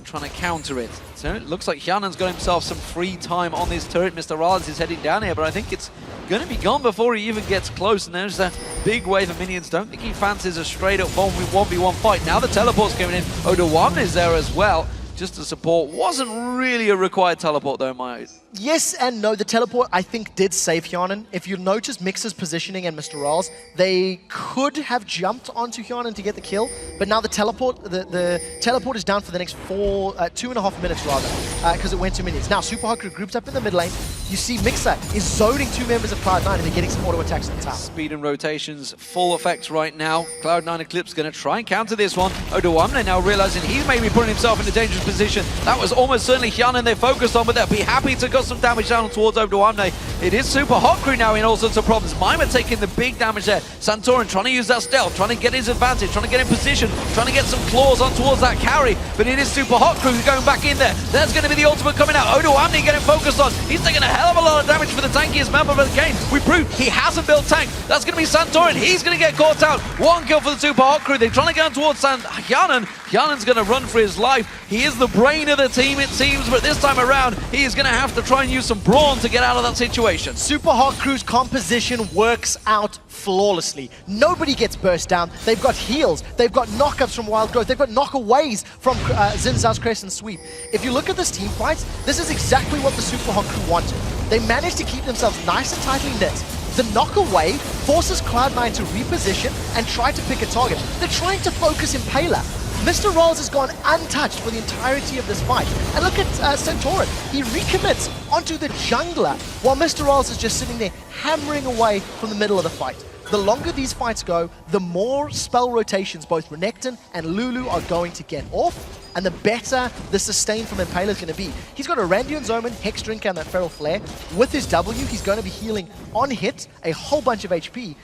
Trying to counter it. So it looks like Hyanen's got himself some free time on this turret. Mr. Rollins is heading down here, but I think it's going to be gone before he even gets close. And there's a big wave of minions. Don't think he fancies a straight up 1v1 fight. Now the teleport's coming in. Odoamne is there as well, just to support. Wasn't really a required teleport though, Maya. Yes and no. The teleport, I think, did save Hyanen. If you notice Mix's positioning and Mr. Rolls, they could have jumped onto Hyanen to get the kill, but now the teleport is down for the next 2.5 minutes rather, because it went 2 minutes. Now Super Hot Crew groups up in the mid lane. You see Mixer is zoning 2 members of Cloud9 and they're getting some auto attacks on the tower. Speed and rotations, full effect right now. Cloud9 Eclipse going to try and counter this one. Odoamne now realizing he's maybe putting himself in a dangerous position. That was almost certainly Hyanen they focused on, but they'll be happy to cut some damage down towards Odoamne. It is Super Hot Crew now in all sorts of problems. Mima taking the big damage there. Santorin trying to use that stealth, trying to get his advantage, trying to get in position, trying to get some claws on towards that carry, but it is Super Hot Crew going back in there. There's going to be the ultimate coming out. Odoamne getting focused on. He's taking a hell of a lot of damage for the tankiest member of the game. We proved he hasn't built tank. That's going to be Santorin. He's going to get caught out. 1 kill for the Super Hot Crew. They're trying to get on towards Hyanen. Hyanen's going to run for his life. He is the brain of the team, it seems, but this time around, he is going to have to try and use some brawn to get out of that situation. Super Hot Crew's composition works out flawlessly. Nobody gets burst down. They've got heals. They've got knockups from Wild Growth. They've got knockaways from Xin Zhao's Crescent Sweep. If you look at this team fight, this is exactly what the Super Hot Crew wanted. They managed to keep themselves nice and tightly knit. The knockaway forces Cloud9 to reposition and try to pick a target. They're trying to focus Impaler. Mr. Rolls has gone untouched for the entirety of this fight. And look at Santorin. He recommits onto the jungler while Mr. Rolls is just sitting there hammering away from the middle of the fight. The longer these fights go, the more spell rotations both Renekton and Lulu are going to get off, and the better the sustain from Impaler is going to be. He's got a Randuin's Omen, Hex Drink, and that Feral Flare. With his W, he's going to be healing on hit a whole bunch of HP,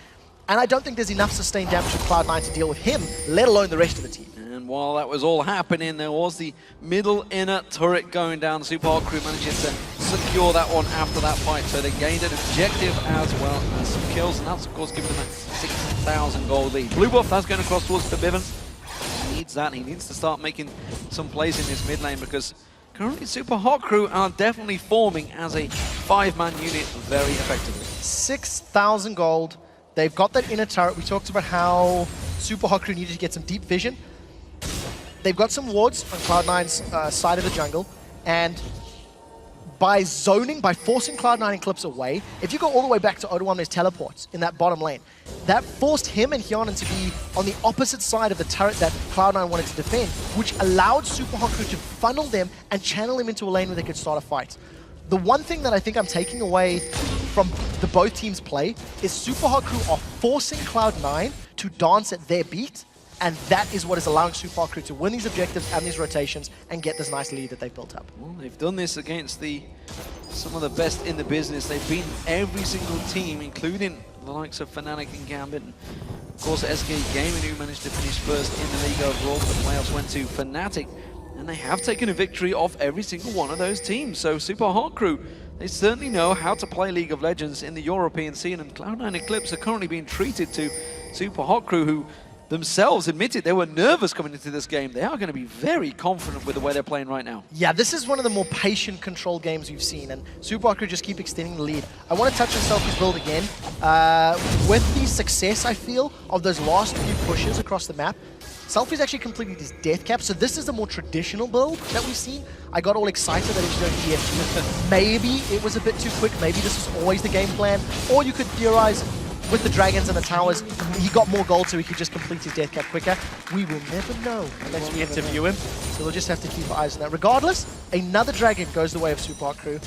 and I don't think there's enough sustained damage from Cloud9 to deal with him, let alone the rest of the team. And while that was all happening, there was the middle inner turret going down. Super Hot Crew manages to secure that one after that fight, so they gained an objective as well as some kills, and that's of course giving them a 6,000 gold lead. Blue buff, that's going across towards Forbidden. He needs that, he needs to start making some plays in this mid lane because currently Super Hot Crew are definitely forming as a 5-man unit very effectively. 6,000 gold. They've got that inner turret. We talked about how Super Hot Crew needed to get some deep vision. they've got some wards on Cloud9's side of the jungle, and by zoning, by forcing Cloud9 and Clips away, if you go all the way back to Odoamne's teleports in that bottom lane, that forced him and Hyeonin to be on the opposite side of the turret that Cloud9 wanted to defend, which allowed Super Haku to funnel them and channel him into a lane where they could start a fight. The one thing that I think I'm taking away from the both teams' play is Super Haku are forcing Cloud9 to dance at their beat, and that is what is allowing Super Haku to win these objectives and these rotations and get this nice lead that they've built up. Well, they've done this against some of the best in the business. They've beaten every single team, including the likes of Fnatic and Gambit. And of course, SK Gaming, who managed to finish first in the league overall. The playoffs went to Fnatic, and they have taken a victory off every single one of those teams. So Super Hot Crew, they certainly know how to play League of Legends in the European scene, and Cloud9 Eclipse are currently being treated to Super Hot Crew, who themselves admitted they were nervous coming into this game. They are going to be very confident with the way they're playing right now. Yeah, this is one of the more patient control games we've seen, and Super Haku just keep extending the lead. I want to touch on Selfie's build again. With the success, I feel, of those last few pushes across the map, Selfie's actually completed his death cap, so this is the more traditional build that we've seen. I got all excited that he was going DFG. Maybe it was a bit too quick, maybe this was always the game plan, or you could theorize with the dragons and the towers, he got more gold so he could just complete his death cap quicker. We will never know unless we interview him, so we'll just have to keep our eyes on that. Regardless, another dragon goes the way of Super Hot Crew.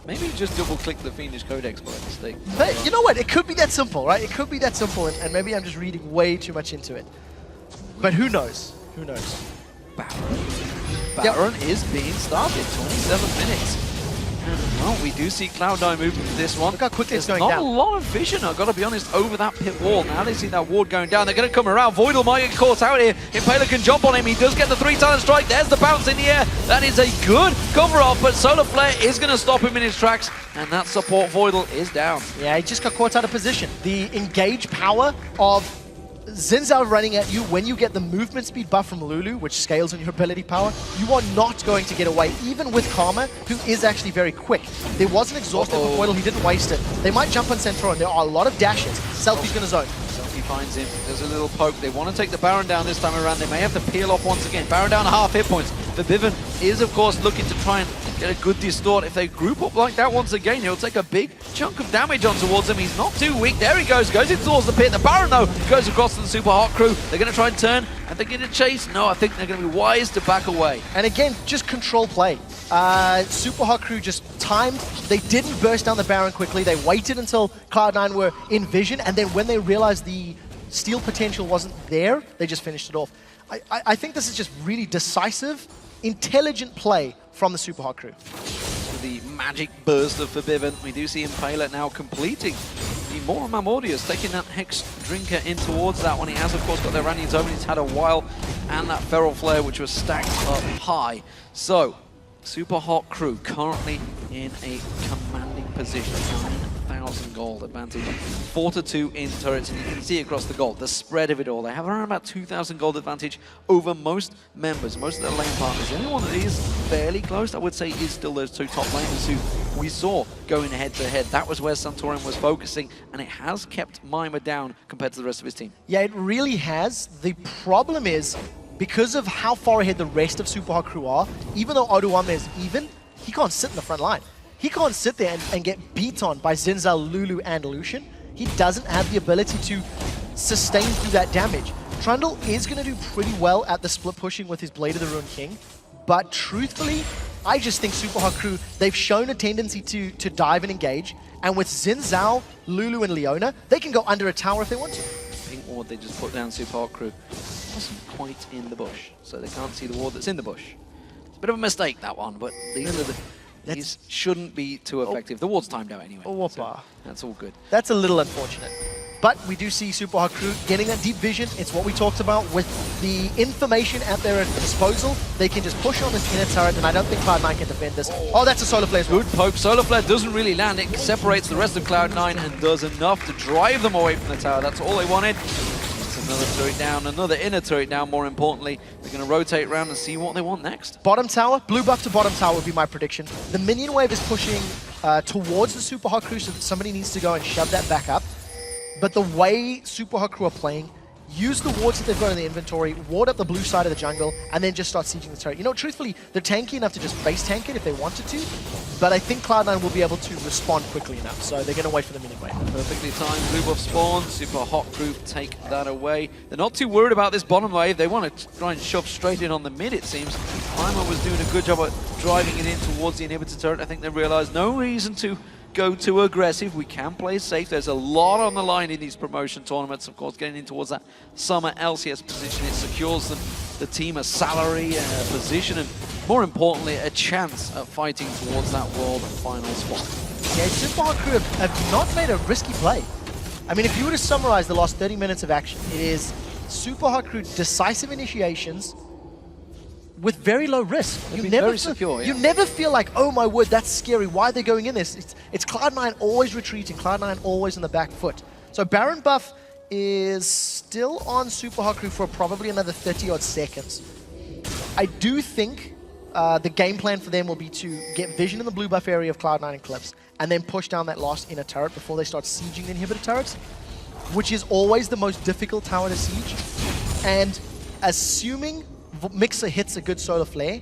Maybe just double-click the Fiendish Codex by mistake. But you know what? It could be that simple, right? It could be that simple, and maybe I'm just reading way too much into it. But who knows? Who knows? Baron is being started, 27 minutes. And, well, we do see Cloud9 moving to this one. Look how quickly it's There's going not down. a lot of vision, I've got to be honest, over that pit wall. Now they see that ward going down. They're going to come around. Voidal might get caught out here. Impaler can jump on him. He does get the 3-talent strike. There's the bounce in the air. That is a good cover-off, but Solar Flare is going to stop him in his tracks, and that support Voidal is down. Yeah, he just got caught out of position. The engage power of Xin Zhao running at you when you get the movement speed buff from Lulu, which scales on your ability power, you are not going to get away, even with Karma, who is actually very quick. There was an exhaust there for Voidal, he didn't waste it. They might jump on Central, and there are a lot of dashes. Selfie's going to zone. Selfie finds him. There's a little poke. They want to take the Baron down this time around. They may have to peel off once again. Baron down to half hit points. The Bivin is, of course, looking to try and get a good distort. If they group up like that once again, he'll take a big chunk of damage on towards him. He's not too weak. There he goes in towards the pit. The Baron, though, goes across to the Super Hot Crew. They're going to try and turn, and they're going to chase. No, I think they're going to be wise to back away. And again, just control play. Super Hot Crew just timed. They didn't burst down the Baron quickly. They waited until Cloud9 were in vision, and then when they realized the steal potential wasn't there, they just finished it off. I think this is just really decisive, intelligent play from the Super Hot Crew. The magic burst of Forbidden. We do see Impaler now completing the more Mamordius, taking that Hex Drinker in towards that one. He has, of course, got their Rannian's Omen. He's had a while, and that Feral Flare, which was stacked up high. So, Super Hot Crew currently in a commanding position. 9,000 gold advantage. 4-2 in turrets, and you can see across the gold, the spread of it all. They have around about 2,000 gold advantage over most members, most of their lane partners. The only one that is fairly close, I would say, is still those two top laners who we saw going head-to-head. That was where Santorin was focusing, and it has kept Mima down compared to the rest of his team. Yeah, it really has. The problem is, because of how far ahead the rest of Super Hot Crew are, even though Odoamne is even, he can't sit in the front line. He can't sit there and get beat on by Xin Zhao, Lulu, and Lucian. He doesn't have the ability to sustain through that damage. Trundle is going to do pretty well at the split pushing with his Blade of the Ruined King, but truthfully, I just think Super Hot Crew, they've shown a tendency to dive and engage, and with Xin Zhao, Lulu, and Leona, they can go under a tower if they want to. Pink ward they just put down Super Hot Crew wasn't quite in the bush, so they can't see the ward that's in the bush. It's a bit of a mistake, that one, but these shouldn't be too effective. The ward's timed out anyway. So that's all good. That's a little unfortunate. But we do see Super Hot Crew getting that deep vision. It's what we talked about. With the information at their disposal, they can just push on this inner turret, and I don't think Cloud9 can defend this. Oh, that's a Solar Flare as well. Good poke. Solar Flare doesn't really land. It separates the rest of Cloud9 and does enough to drive them away from the tower. That's all they wanted. It's another turret down, another inner turret down, more importantly. They're going to rotate around and see what they want next. Bottom tower, blue buff to bottom tower would be my prediction. The minion wave is pushing towards the Super Hot Crew, so somebody needs to go and shove that back up. But the way Super Hot Crew are playing, use the wards that they've got in the inventory, ward up the blue side of the jungle, and then just start sieging the turret. You know, truthfully, they're tanky enough to just base tank it if they wanted to, but I think Cloud9 will be able to respond quickly enough, so they're going to wait for the mini wave. Perfectly timed blue buff spawn, super hot group take that away. They're not too worried about this bottom wave, they want to try and shove straight in on the mid, it seems. Heimer was doing a good job at driving it in towards the inhibitor turret. I think they realized no reason to go too aggressive. We can play safe. There's a lot on the line in these promotion tournaments. Of course, getting in towards that summer LCS position, it secures them, the team a salary, a position, and more importantly, a chance at fighting towards that world final spot. Yeah, Super Hot Crew have not made a risky play. I mean, if you were to summarize the last 30 minutes of action, it is Super Hot Crew decisive initiations with very low risk. You never secure, You never feel like, oh my word, that's scary. Why are they going in this? It's Cloud9 always retreating, Cloud9 always on the back foot. So Baron buff is still on Super Hot Crew for probably another 30 odd seconds. I do think the game plan for them will be to get vision in the blue buff area of Cloud9 and Clips, and then push down that last inner turret before they start sieging the inhibitor turrets, which is always the most difficult tower to siege. And assuming Mixer hits a good solar flare,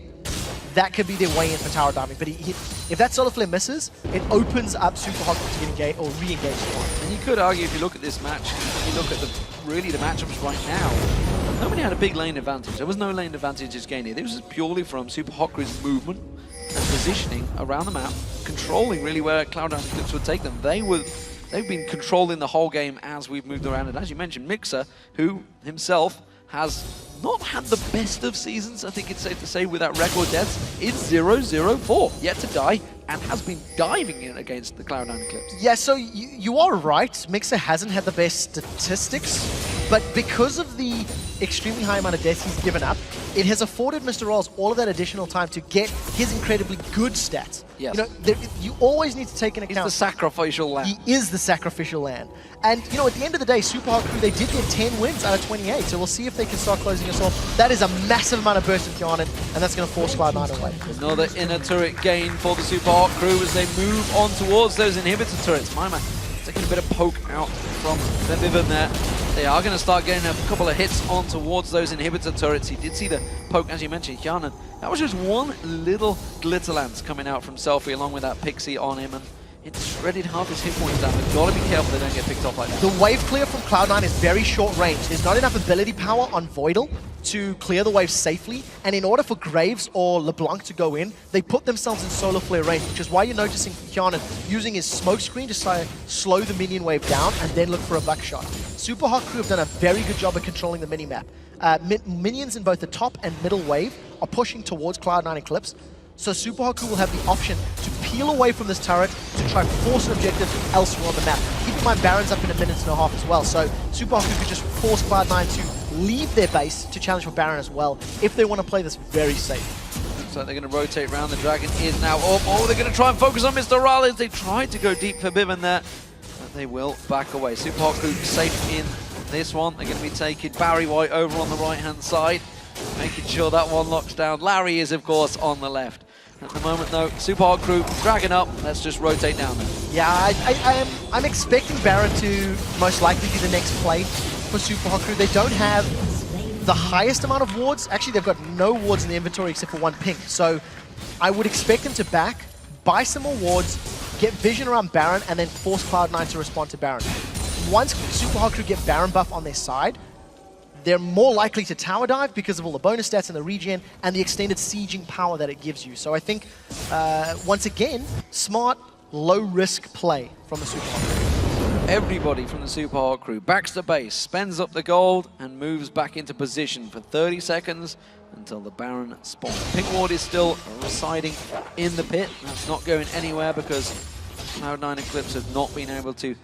that could be their way in for tower diving. But if that solar flare misses, it opens up Super Hot to get engaged or re-engage. And you could argue, if you look at this match, if you look at the matchups right now, nobody had a big lane advantage. There was no lane advantages gained here. This was purely from Super Hot Crew's movement and positioning around the map, controlling really where Cloud9 and Clips would take them. They've been controlling the whole game as we've moved around. And as you mentioned, Mixer, who himself has not had the best of seasons, I think it's safe to say, with that record deaths. It's 0-0-4, yet to die, and has been diving in against the Cloud9 Clips. Yeah, so you are right. Mixer hasn't had the best statistics, but because of the extremely high amount of deaths he's given up, it has afforded Mr. Rolls all of that additional time to get his incredibly good stats. Yes. You know, you always need to take into account. He's the sacrificial lamb. He is the sacrificial lamb. And, you know, at the end of the day, Super Hot Crew, they did get 10 wins out of 28, so we'll see if they can start closing us off. That is a massive amount of burst of Kianan, and that's going to force Cloud9 away. Another inner turret gain for the Super Hot Crew as they move on towards those inhibitor turrets. Mima taking a bit of poke out from the Vivian there. They are going to start getting a couple of hits on towards those inhibitor turrets. He did see the poke, as you mentioned, Kianan. That was just one little Glitterlance coming out from Selfie along with that Pixie on him, and it shredded half his hit points down. They've got to be careful they don't get picked off like that. The wave clear from Cloud9 is very short range. There's not enough ability power on Voidal to clear the wave safely, and in order for Graves or LeBlanc to go in, they put themselves in solar flare range, which is why you're noticing Kianan using his smoke screen to try and slow the minion wave down and then look for a buckshot. Super Hot Crew have done a very good job of controlling the minimap. Minions in both the top and middle wave are pushing towards Cloud9 and Clips, so Super Hot Crew will have the option to peel away from this turret to try and force an objective elsewhere on the map. Keep in mind, Baron's up in a minute and a half as well, so Super Hot Crew could just force Cloud9 to leave their base to challenge for Baron as well, if they want to play this very safe. Looks like they're going to rotate around. The Dragon is now up. Oh, they're going to try and focus on Mr. Rollins. They tried to go deep for Biven there, but they will back away. Super Hot Crew safe in this one. They're going to be taking Barry White over on the right-hand side, making sure that one locks down. Larry is, of course, on the left. At the moment, though, Super Hot Crew dragging up. Let's just rotate down there. Yeah, I'm expecting Baron to most likely be the next play for Super Hot Crew. They don't have the highest amount of wards. Actually, they've got no wards in the inventory except for one pink. So I would expect them to back, buy some more wards, get vision around Baron, and then force Cloud9 to respond to Baron. Once Super Hot Crew get Baron buff on their side, they're more likely to tower dive because of all the bonus stats and the regen and the extended sieging power that it gives you. So I think, once again, smart, low-risk play from the Super Hot Crew. Everybody from the Super Hot Crew backs the base, spends up the gold, and moves back into position for 30 seconds until the Baron spawns. Pink Ward is still residing in the pit. That's not going anywhere because Cloud9 and Clips have not been able to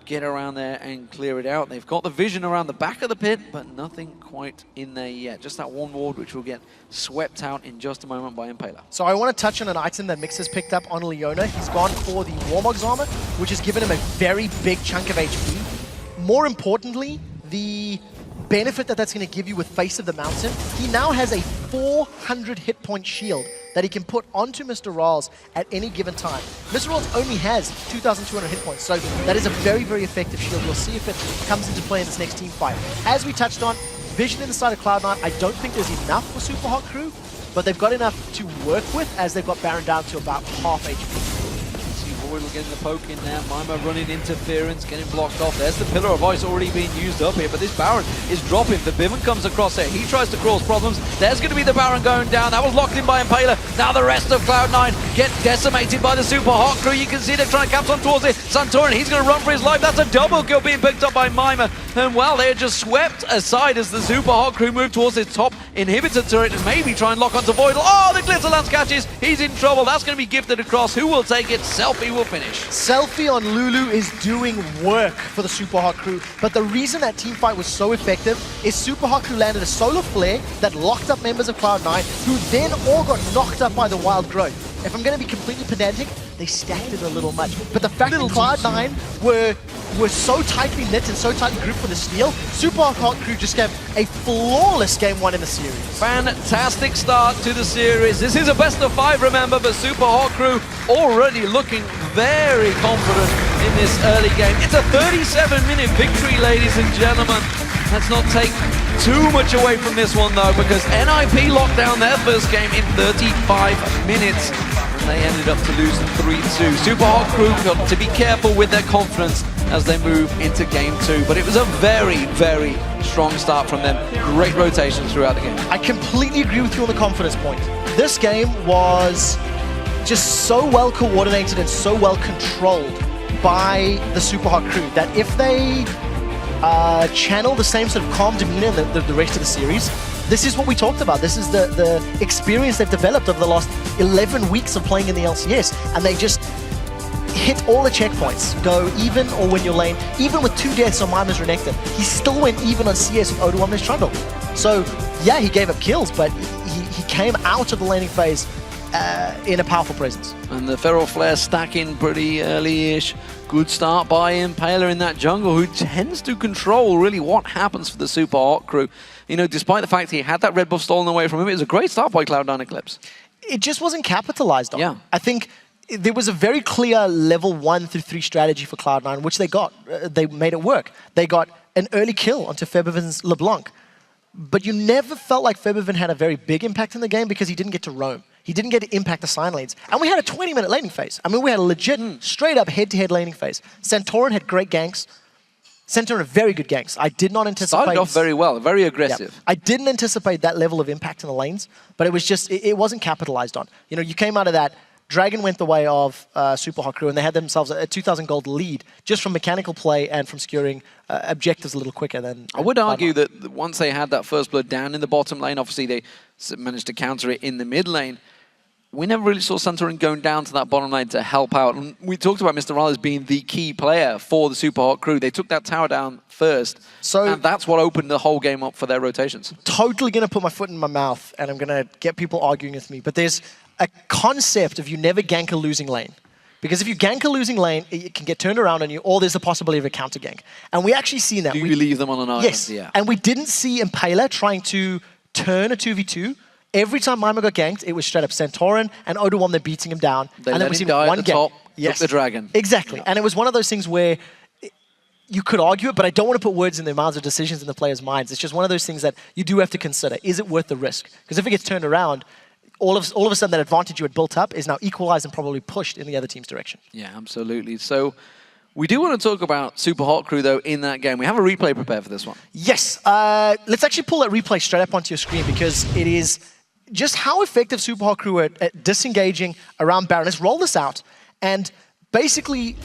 get around there and clear it out. They've got the vision around the back of the pit, but nothing quite in there yet. Just that one ward, which will get swept out in just a moment by Impaler. So I want to touch on an item that Mixer's picked up on Leona. He's gone for the Warmog's armor, which has given him a very big chunk of HP. More importantly, the benefit that that's going to give you with Face of the Mountain, he now has a 400 hit point shield that he can put onto Mr. Rawls at any given time. Mr. Rawls only has 2,200 hit points, so that is a very, very effective shield. We'll see if it comes into play in this next team fight. As we touched on, vision in the side of Cloud9, I don't think there's enough for Super Hot Crew, but they've got enough to work with as they've got Baron down to about half HP. Voidal getting the poke in there, Mima running interference, getting blocked off. There's the Pillar of Ice already being used up here, but this Baron is dropping. The Bivin comes across there. He tries to cause problems. There's going to be the Baron going down. That was locked in by Impaler. Now the rest of Cloud9 get decimated by the Super Hot Crew. You can see they're trying to capture on towards it. Santorin, he's going to run for his life. That's a double kill being picked up by Mima. And well, they're just swept aside as the Super Hot Crew move towards his top inhibitor turret and maybe try and lock onto Voidal. Oh, the Glitter Lance catches. He's in trouble. That's going to be gifted across. Who will take it? Selfie will finish. Selfie on Lulu is doing work for the Super Hot Crew, but the reason that team fight was so effective is Super Hot Crew landed a solar flare that locked up members of Cloud9, who then all got knocked up by the Wild Growth. If I'm going to be completely pedantic, they stacked it a little much. But the fact that Cloud9 were so tightly knit and so tightly grouped for the steal, Super Hot Crew just gave a flawless game 1 in the series. Fantastic start to the series. This is a best of 5, remember, but Super Hot Crew already looking very confident in this early game. It's a 37-minute victory, ladies and gentlemen. Let's not take too much away from this one, though, because NIP locked down their first game in 35 minutes. And they ended up to losing 3-2. Super Hot Crew got to be careful with their confidence as they move into game 2. But it was a very, very strong start from them. Great rotations throughout the game. I completely agree with you on the confidence point. This game was just so well coordinated and so well controlled by the Super Hot Crew that if they channel the same sort of calm demeanor the rest of the series, this is what we talked about. This is the experience they've developed over the last 11 weeks of playing in the LCS, and they just hit all the checkpoints. Go even or win your lane. Even with 2 deaths on Mima's Renekton, he still went even on CS with Odo on his Trundle. So yeah, he gave up kills, but he came out of the laning phase in a powerful presence. And the Feral Flare stacking pretty early-ish. Good start by Impaler in that jungle, who tends to control really what happens for the Super Hot Crew. You know, despite the fact he had that red buff stolen away from him, it was a great start by Cloud9 Eclipse. It just wasn't capitalized on. Yeah. I think there was a very clear level 1 through 3 strategy for Cloud9, which they got. They made it work. They got an early kill onto Febiven's LeBlanc. But you never felt like Febiven had a very big impact in the game because he didn't get to roam. He didn't get to impact the sign lanes. And we had a 20-minute laning phase. I mean, we had a legit, straight-up head-to-head laning phase. Santorin had great ganks. Santorin had very good ganks. I did not anticipate... Started off very well, very aggressive. Yeah. I didn't anticipate that level of impact in the lanes, but it was just, it wasn't capitalized on. You know, you came out of that, Dragon went the way of Super Hot Crew, and they had themselves a 2,000 gold lead just from mechanical play and from securing objectives a little quicker than... I would argue that once they had that first blood down in the bottom lane, obviously they managed to counter it in the mid lane. We never really saw Santorin going down to that bottom lane to help out. And we talked about Mr. Rawls being the key player for the Super Hot Crew. They took that tower down first, and that's what opened the whole game up for their rotations. Totally going to put my foot in my mouth, and I'm going to get people arguing with me, but there's a concept of you never gank a losing lane. Because if you gank a losing lane, it can get turned around on you, or there's the possibility of a counter gank. And we actually seen that. Do you leave them on an island? Yes, yeah. And we didn't see Impaler trying to turn a 2v2. Every time Mima got ganked, it was straight up Santorin and Odo One, they're beating him down. They and let him die at the top, took the dragon. Exactly. Yeah. And it was one of those things where you could argue it, but I don't want to put words in the mouths of decisions in the players' minds. It's just one of those things that you do have to consider. Is it worth the risk? Because if it gets turned around, all of a sudden that advantage you had built up is now equalized and probably pushed in the other team's direction. Yeah, absolutely. So we do want to talk about Super Hot Crew, though, in that game. We have a replay prepared for this one. Yes. Let's actually pull that replay straight up onto your screen because it is just how effective Super Hot Crew are at disengaging around Baron. Let's roll this out. And basically,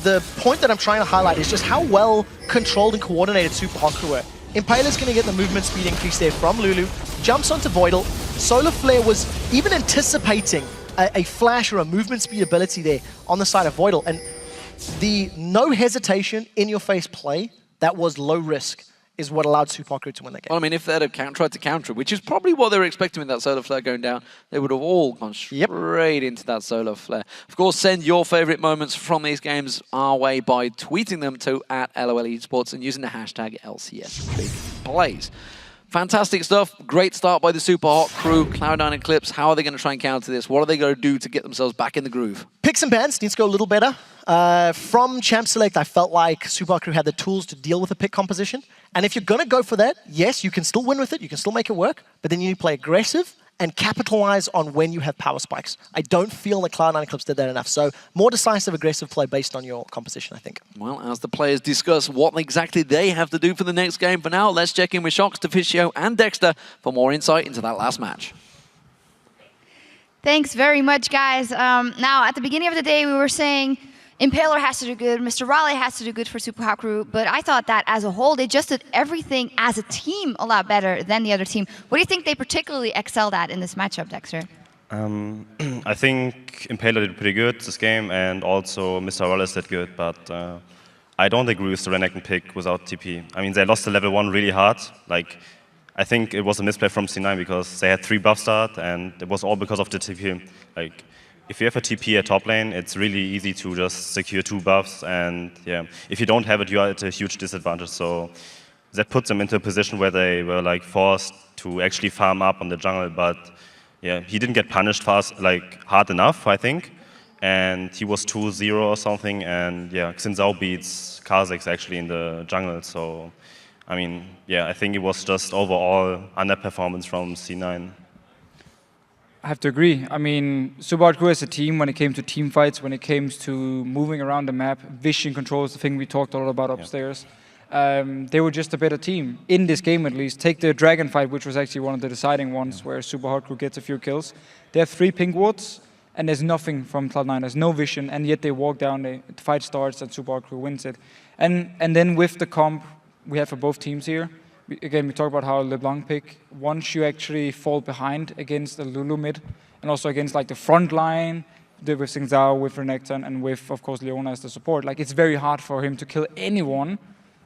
the point that I'm trying to highlight is just how well controlled and coordinated Super Hot Crew are. Impaler's going to get the movement speed increase there from Lulu. Jumps onto Voidal. Solar Flare was even anticipating a flash or a movement speed ability there on the side of Voidal. And the no hesitation, in-your-face play that was low risk is what allowed Super Hot Crew to win that game. Well, I mean, if they'd have tried to counter it, which is probably what they were expecting with that Solar Flare going down, they would have all gone straight into that Solar Flare. Of course, send your favorite moments from these games our way by tweeting them to @LOL Esports and using the hashtag LCS Big Plays. Fantastic stuff. Great start by the Super Hot crew. Cloud9 Eclipse, how are they going to try and counter this? What are they going to do to get themselves back in the groove? Picks and bans needs to go a little better. From Champ Select, I felt like Super Hot crew had the tools to deal with the pick composition. And if you're going to go for that, yes, you can still win with it. You can still make it work. But then you need to play aggressive and capitalize on when you have power spikes. I don't feel that Cloud9 Eclipse did that enough. So more decisive, aggressive play based on your composition, I think. Well, as the players discuss what exactly they have to do for the next game, for now, let's check in with Shox, Deficio, and Dexter for more insight into that last match. Thanks very much, guys. Now, at the beginning of the day, we were saying Impaler has to do good, Mr. Raleigh has to do good for Super Hot crew, but I thought that as a whole, they just did everything as a team a lot better than the other team. What do you think they particularly excelled at in this matchup, Dexter? I think Impaler did pretty good this game, and also Mr. Wallace did good, but I don't agree with the Renekton pick without TP. I mean, they lost the level 1 really hard. Like, I think it was a misplay from C9 because they had 3 buff start, and it was all because of the TP. Like, if you have a TP at top lane, it's really easy to just secure 2 buffs, and yeah, if you don't have it, you are at a huge disadvantage. So that puts them into a position where they were like forced to actually farm up on the jungle. But yeah, he didn't get punished fast, like hard enough, I think, and he was 2-0 or something. And yeah, Xin Zhao beats Kha'Zix actually in the jungle. So I mean, yeah, I think it was just overall underperformance from C9. I have to agree. I mean, Super Hot crew as a team, when it came to team fights, when it came to moving around the map, vision control is the thing we talked a lot about upstairs. They were just a better team, in this game at least. Take the Dragon fight, which was actually one of the deciding ones, where Super Hot crew gets a few kills. They have 3 pink wards, and there's nothing from Cloud9. There's no vision, and yet they walk down, the fight starts, and Super Hot crew wins it. And then with the comp we have for both teams here, again, we talk about how LeBlanc pick, once you actually fall behind against the Lulu mid, and also against like the front line, with Xin Zhao, with Renekton, and with, of course, Leona as the support, like it's very hard for him to kill anyone.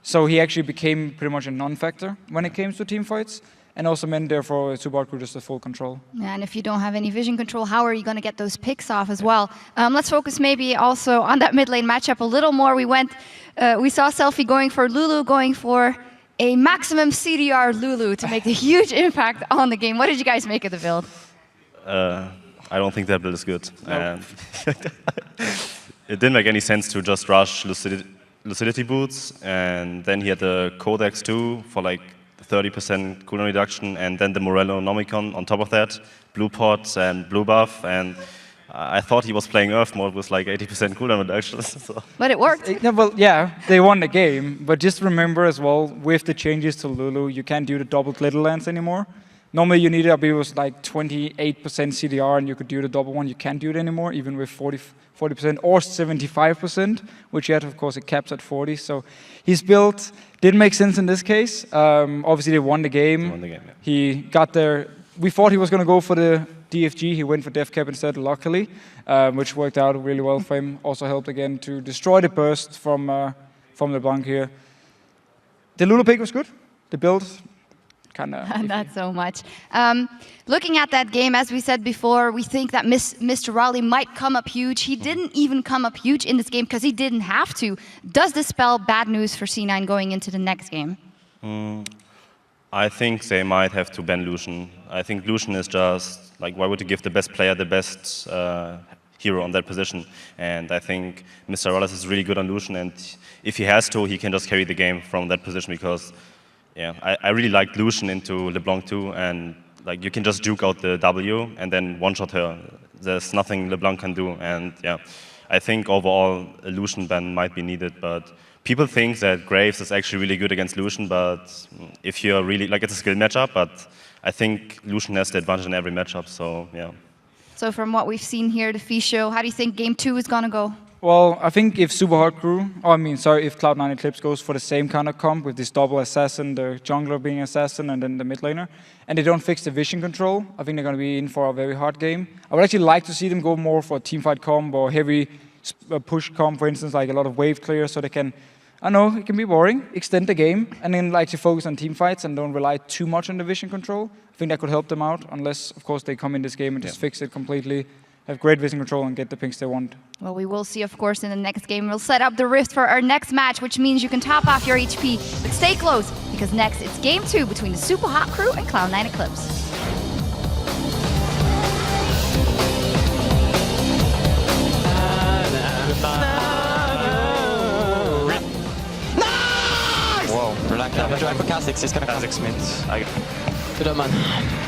So he actually became pretty much a non-factor when it came to team fights, and also meant therefore Super Hot crew just a full control. Yeah, and if you don't have any vision control, how are you going to get those picks off as well? Let's focus maybe also on that mid lane matchup a little more. We saw Selfie going for Lulu, going for a maximum CDR Lulu to make a huge impact on the game. What did you guys make of the build? I don't think that build is good. It didn't make any sense to just rush Lucidity boots, and then he had the Codex too for like 30% cooldown reduction, and then the Morello Nomicon on top of that, blue pots and blue buff, and I thought he was playing Earth mode with like 80% cooldown reduction. So. But it worked. Yeah, they won the game, but just remember as well, with the changes to Lulu, you can't do the double glitter lance anymore. Normally you needed, I believe it was like 28% CDR and you could do the double one. You can't do it anymore, even with 40% or 75%, which yet, of course, it caps at 40. So his build didn't make sense in this case. Obviously, they won the game. Yeah. He got there. We thought he was going to go for the DFG. He went for Def Cap instead, luckily, which worked out really well for him. Also helped again to destroy the burst from LeBlanc here. The Lulu pick was good. The build, kind of. Not so much. Looking at that game, as we said before, we think that Mr. Raleigh might come up huge. He didn't even come up huge in this game because he didn't have to. Does this spell bad news for C9 going into the next game? I think they might have to ban Lucian. I think Lucian is just, like, why would you give the best player the best hero on that position? And I think Mr. Wallace is really good on Lucian, and if he has to, he can just carry the game from that position because, yeah, I really like Lucian into LeBlanc too, and like you can just juke out the W and then one-shot her. There's nothing LeBlanc can do, and yeah, I think overall a Lucian ban might be needed, but people think that Graves is actually really good against Lucian, but if you're really, like, it's a skill matchup, but I think Lucian has the advantage in every matchup, so yeah. So from what we've seen here, the Fee Show, how do you think game 2 is going to go? Well, I think if Super Hot crew, if Cloud9 Eclipse goes for the same kind of comp with this double assassin, the jungler being assassin, and then the mid laner, and they don't fix the vision control, I think they're going to be in for a very hard game. I would actually like to see them go more for a teamfight comp or heavy push comp, for instance, like a lot of wave clear, so they can, I know it can be boring, extend the game, and then like to focus on team fights and don't rely too much on the vision control. I think that could help them out, unless, of course, they come in this game and just fix it completely. have great vision control and get the picks they want. Well, we will see, of course, in the next game. We'll set up the Rift for our next match, which means you can top off your HP, but stay close, because next it's Game 2 between the Super Hot Crew and Cloud9 Eclipse. Wow, relax. I'm trying for Kha'Zix. He's gonna Kha'Zix mid. Good up, man.